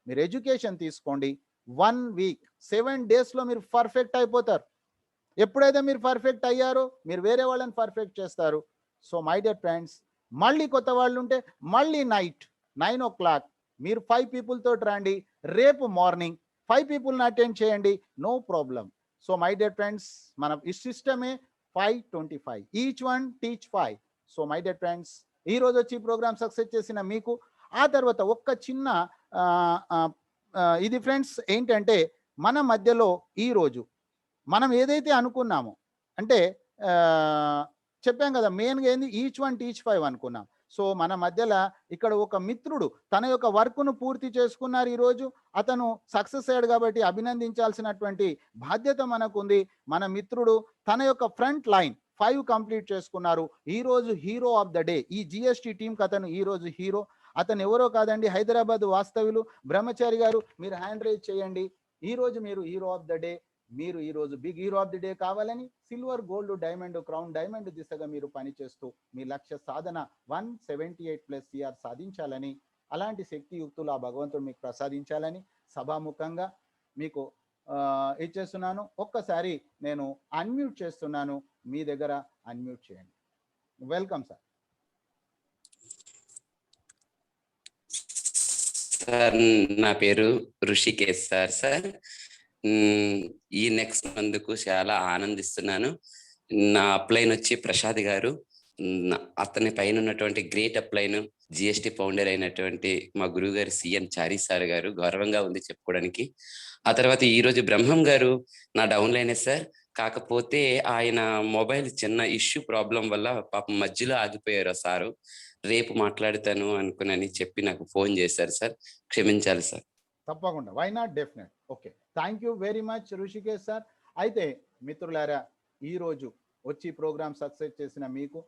Speaker 1: మీరు ఎడ్యుకేషన్ తీసుకోండి. 1 week 7 daysలో మీరు పర్ఫెక్ట్ అయిపోతారు. ఎప్పుడైతే మీరు పర్ఫెక్ట్ అయ్యారో మీరు వేరే వాళ్ళని పర్ఫెక్ట్ చేస్తారు. సో మై డియర్ ఫ్రెండ్స్, మళ్ళీ కొత్త వాళ్ళు ఉంటే మళ్ళీ నైట్ 9 o'clock మీరు 5 people తోటి రండి. రేపు మార్నింగ్ 5 peopleని అటెండ్ చేయండి, no problem. So my dear friends, మన ఈ సిస్టమే 5-25, each one teach 5. So my dear friends, ఈరోజు వచ్చి ప్రోగ్రామ్ సక్సెస్ చేసిన మీకు ఆ తర్వాత ఒక్క చిన్న ఇది ఫ్రెండ్స్ ఏంటంటే, మన మధ్యలో ఈరోజు మనం ఏదైతే అనుకున్నామో, అంటే చెప్పాం కదా మెయిన్గా ఏంది, ఈచ్ వన్ టీచ్ 5 అనుకున్నాం. సో మన మధ్యలో ఇక్కడ ఒక మిత్రుడు తన యొక్క వర్క్ను పూర్తి చేసుకున్నారు. ఈరోజు అతను సక్సెస్ అయ్యాడు కాబట్టి అభినందించాల్సినటువంటి బాధ్యత మనకుంది. మన మిత్రుడు తన యొక్క ఫ్రంట్ లైన్ 5 కంప్లీట్ చేసుకున్నారు. ఈరోజు హీరో ఆఫ్ ద డే ఈ జిఎస్టీ టీంకి అతను ఈరోజు హీరో. అతను ఎవరో కాదండి, హైదరాబాద్ వాస్తవ్యులు బ్రహ్మచారి గారు. మీరు హ్యాండ్ రైజ్ చేయండి. ఈరోజు మీరు హీరో ఆఫ్ ద డే, మీరు ఈరోజు big hero of the day కావాలని silver, gold, diamond, crown diamond దిశగా మీరు పనిచేస్తూ మీ లక్ష్య సాధన 178+ CR సాధించాలని, అలాంటి శక్తియుక్తులు ఆ భగవంతుడు మీకు ప్రసాదించాలని సభాముఖంగా మీకు ఇచ్చేస్తున్నాను. ఒక్కసారి నేను అన్మ్యూట్ చేస్తున్నాను, మీ దగ్గర అన్మ్యూట్ చేయండి. Welcome sir.
Speaker 2: సార్ నా పేరు ఋషికేశ్ సార్. ఈ నెక్స్ట్ మందుకు చాలా ఆనందిస్తున్నాను. నా అప్లైన్ వచ్చి ప్రసాద్ గారు, అతని పైన ఉన్నటువంటి గ్రేట్ అప్లైన్ జిఎస్టీ ఫౌండర్ అయినటువంటి మా గురువు గారు సిఎన్ చారీ సార్ గారు, గర్వంగా ఉంది చెప్పుకోవడానికి. ఆ తర్వాత ఈ రోజు బ్రహ్మం గారు నా డౌన్లైనే సార్. కాకపోతే ఆయన మొబైల్ చిన్న ఇష్యూ ప్రాబ్లం వల్ల పాపం మధ్యలో ఆగిపోయారు సారు. రేపు మాట్లాడతాను అనుకునని చెప్పి నాకు ఫోన్ చేశారు సార్, క్షమించాలి సార్.
Speaker 1: తప్పకుండా, why not, definite. Okay, thank you very much Rishikesh sir. అయితే మిత్రులారా, ఈరోజు వచ్చి ప్రోగ్రామ్ సక్సెస్ చేసిన మీకు,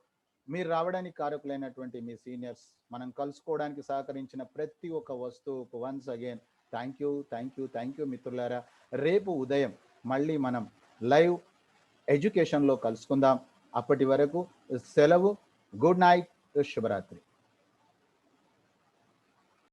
Speaker 1: మీరు రావడానికి కారకులైనటువంటి మీ సీనియర్స్, మనం కలుసుకోవడానికి సహకరించిన ప్రతి ఒక్క వస్తువుకు వన్స్ అగైన్ థ్యాంక్ యూ మిత్రులారా. రేపు ఉదయం మళ్ళీ మనం లైవ్ ఎడ్యుకేషన్లో కలుసుకుందాం. అప్పటి వరకు సెలవు. Good night, శుభరాత్రి.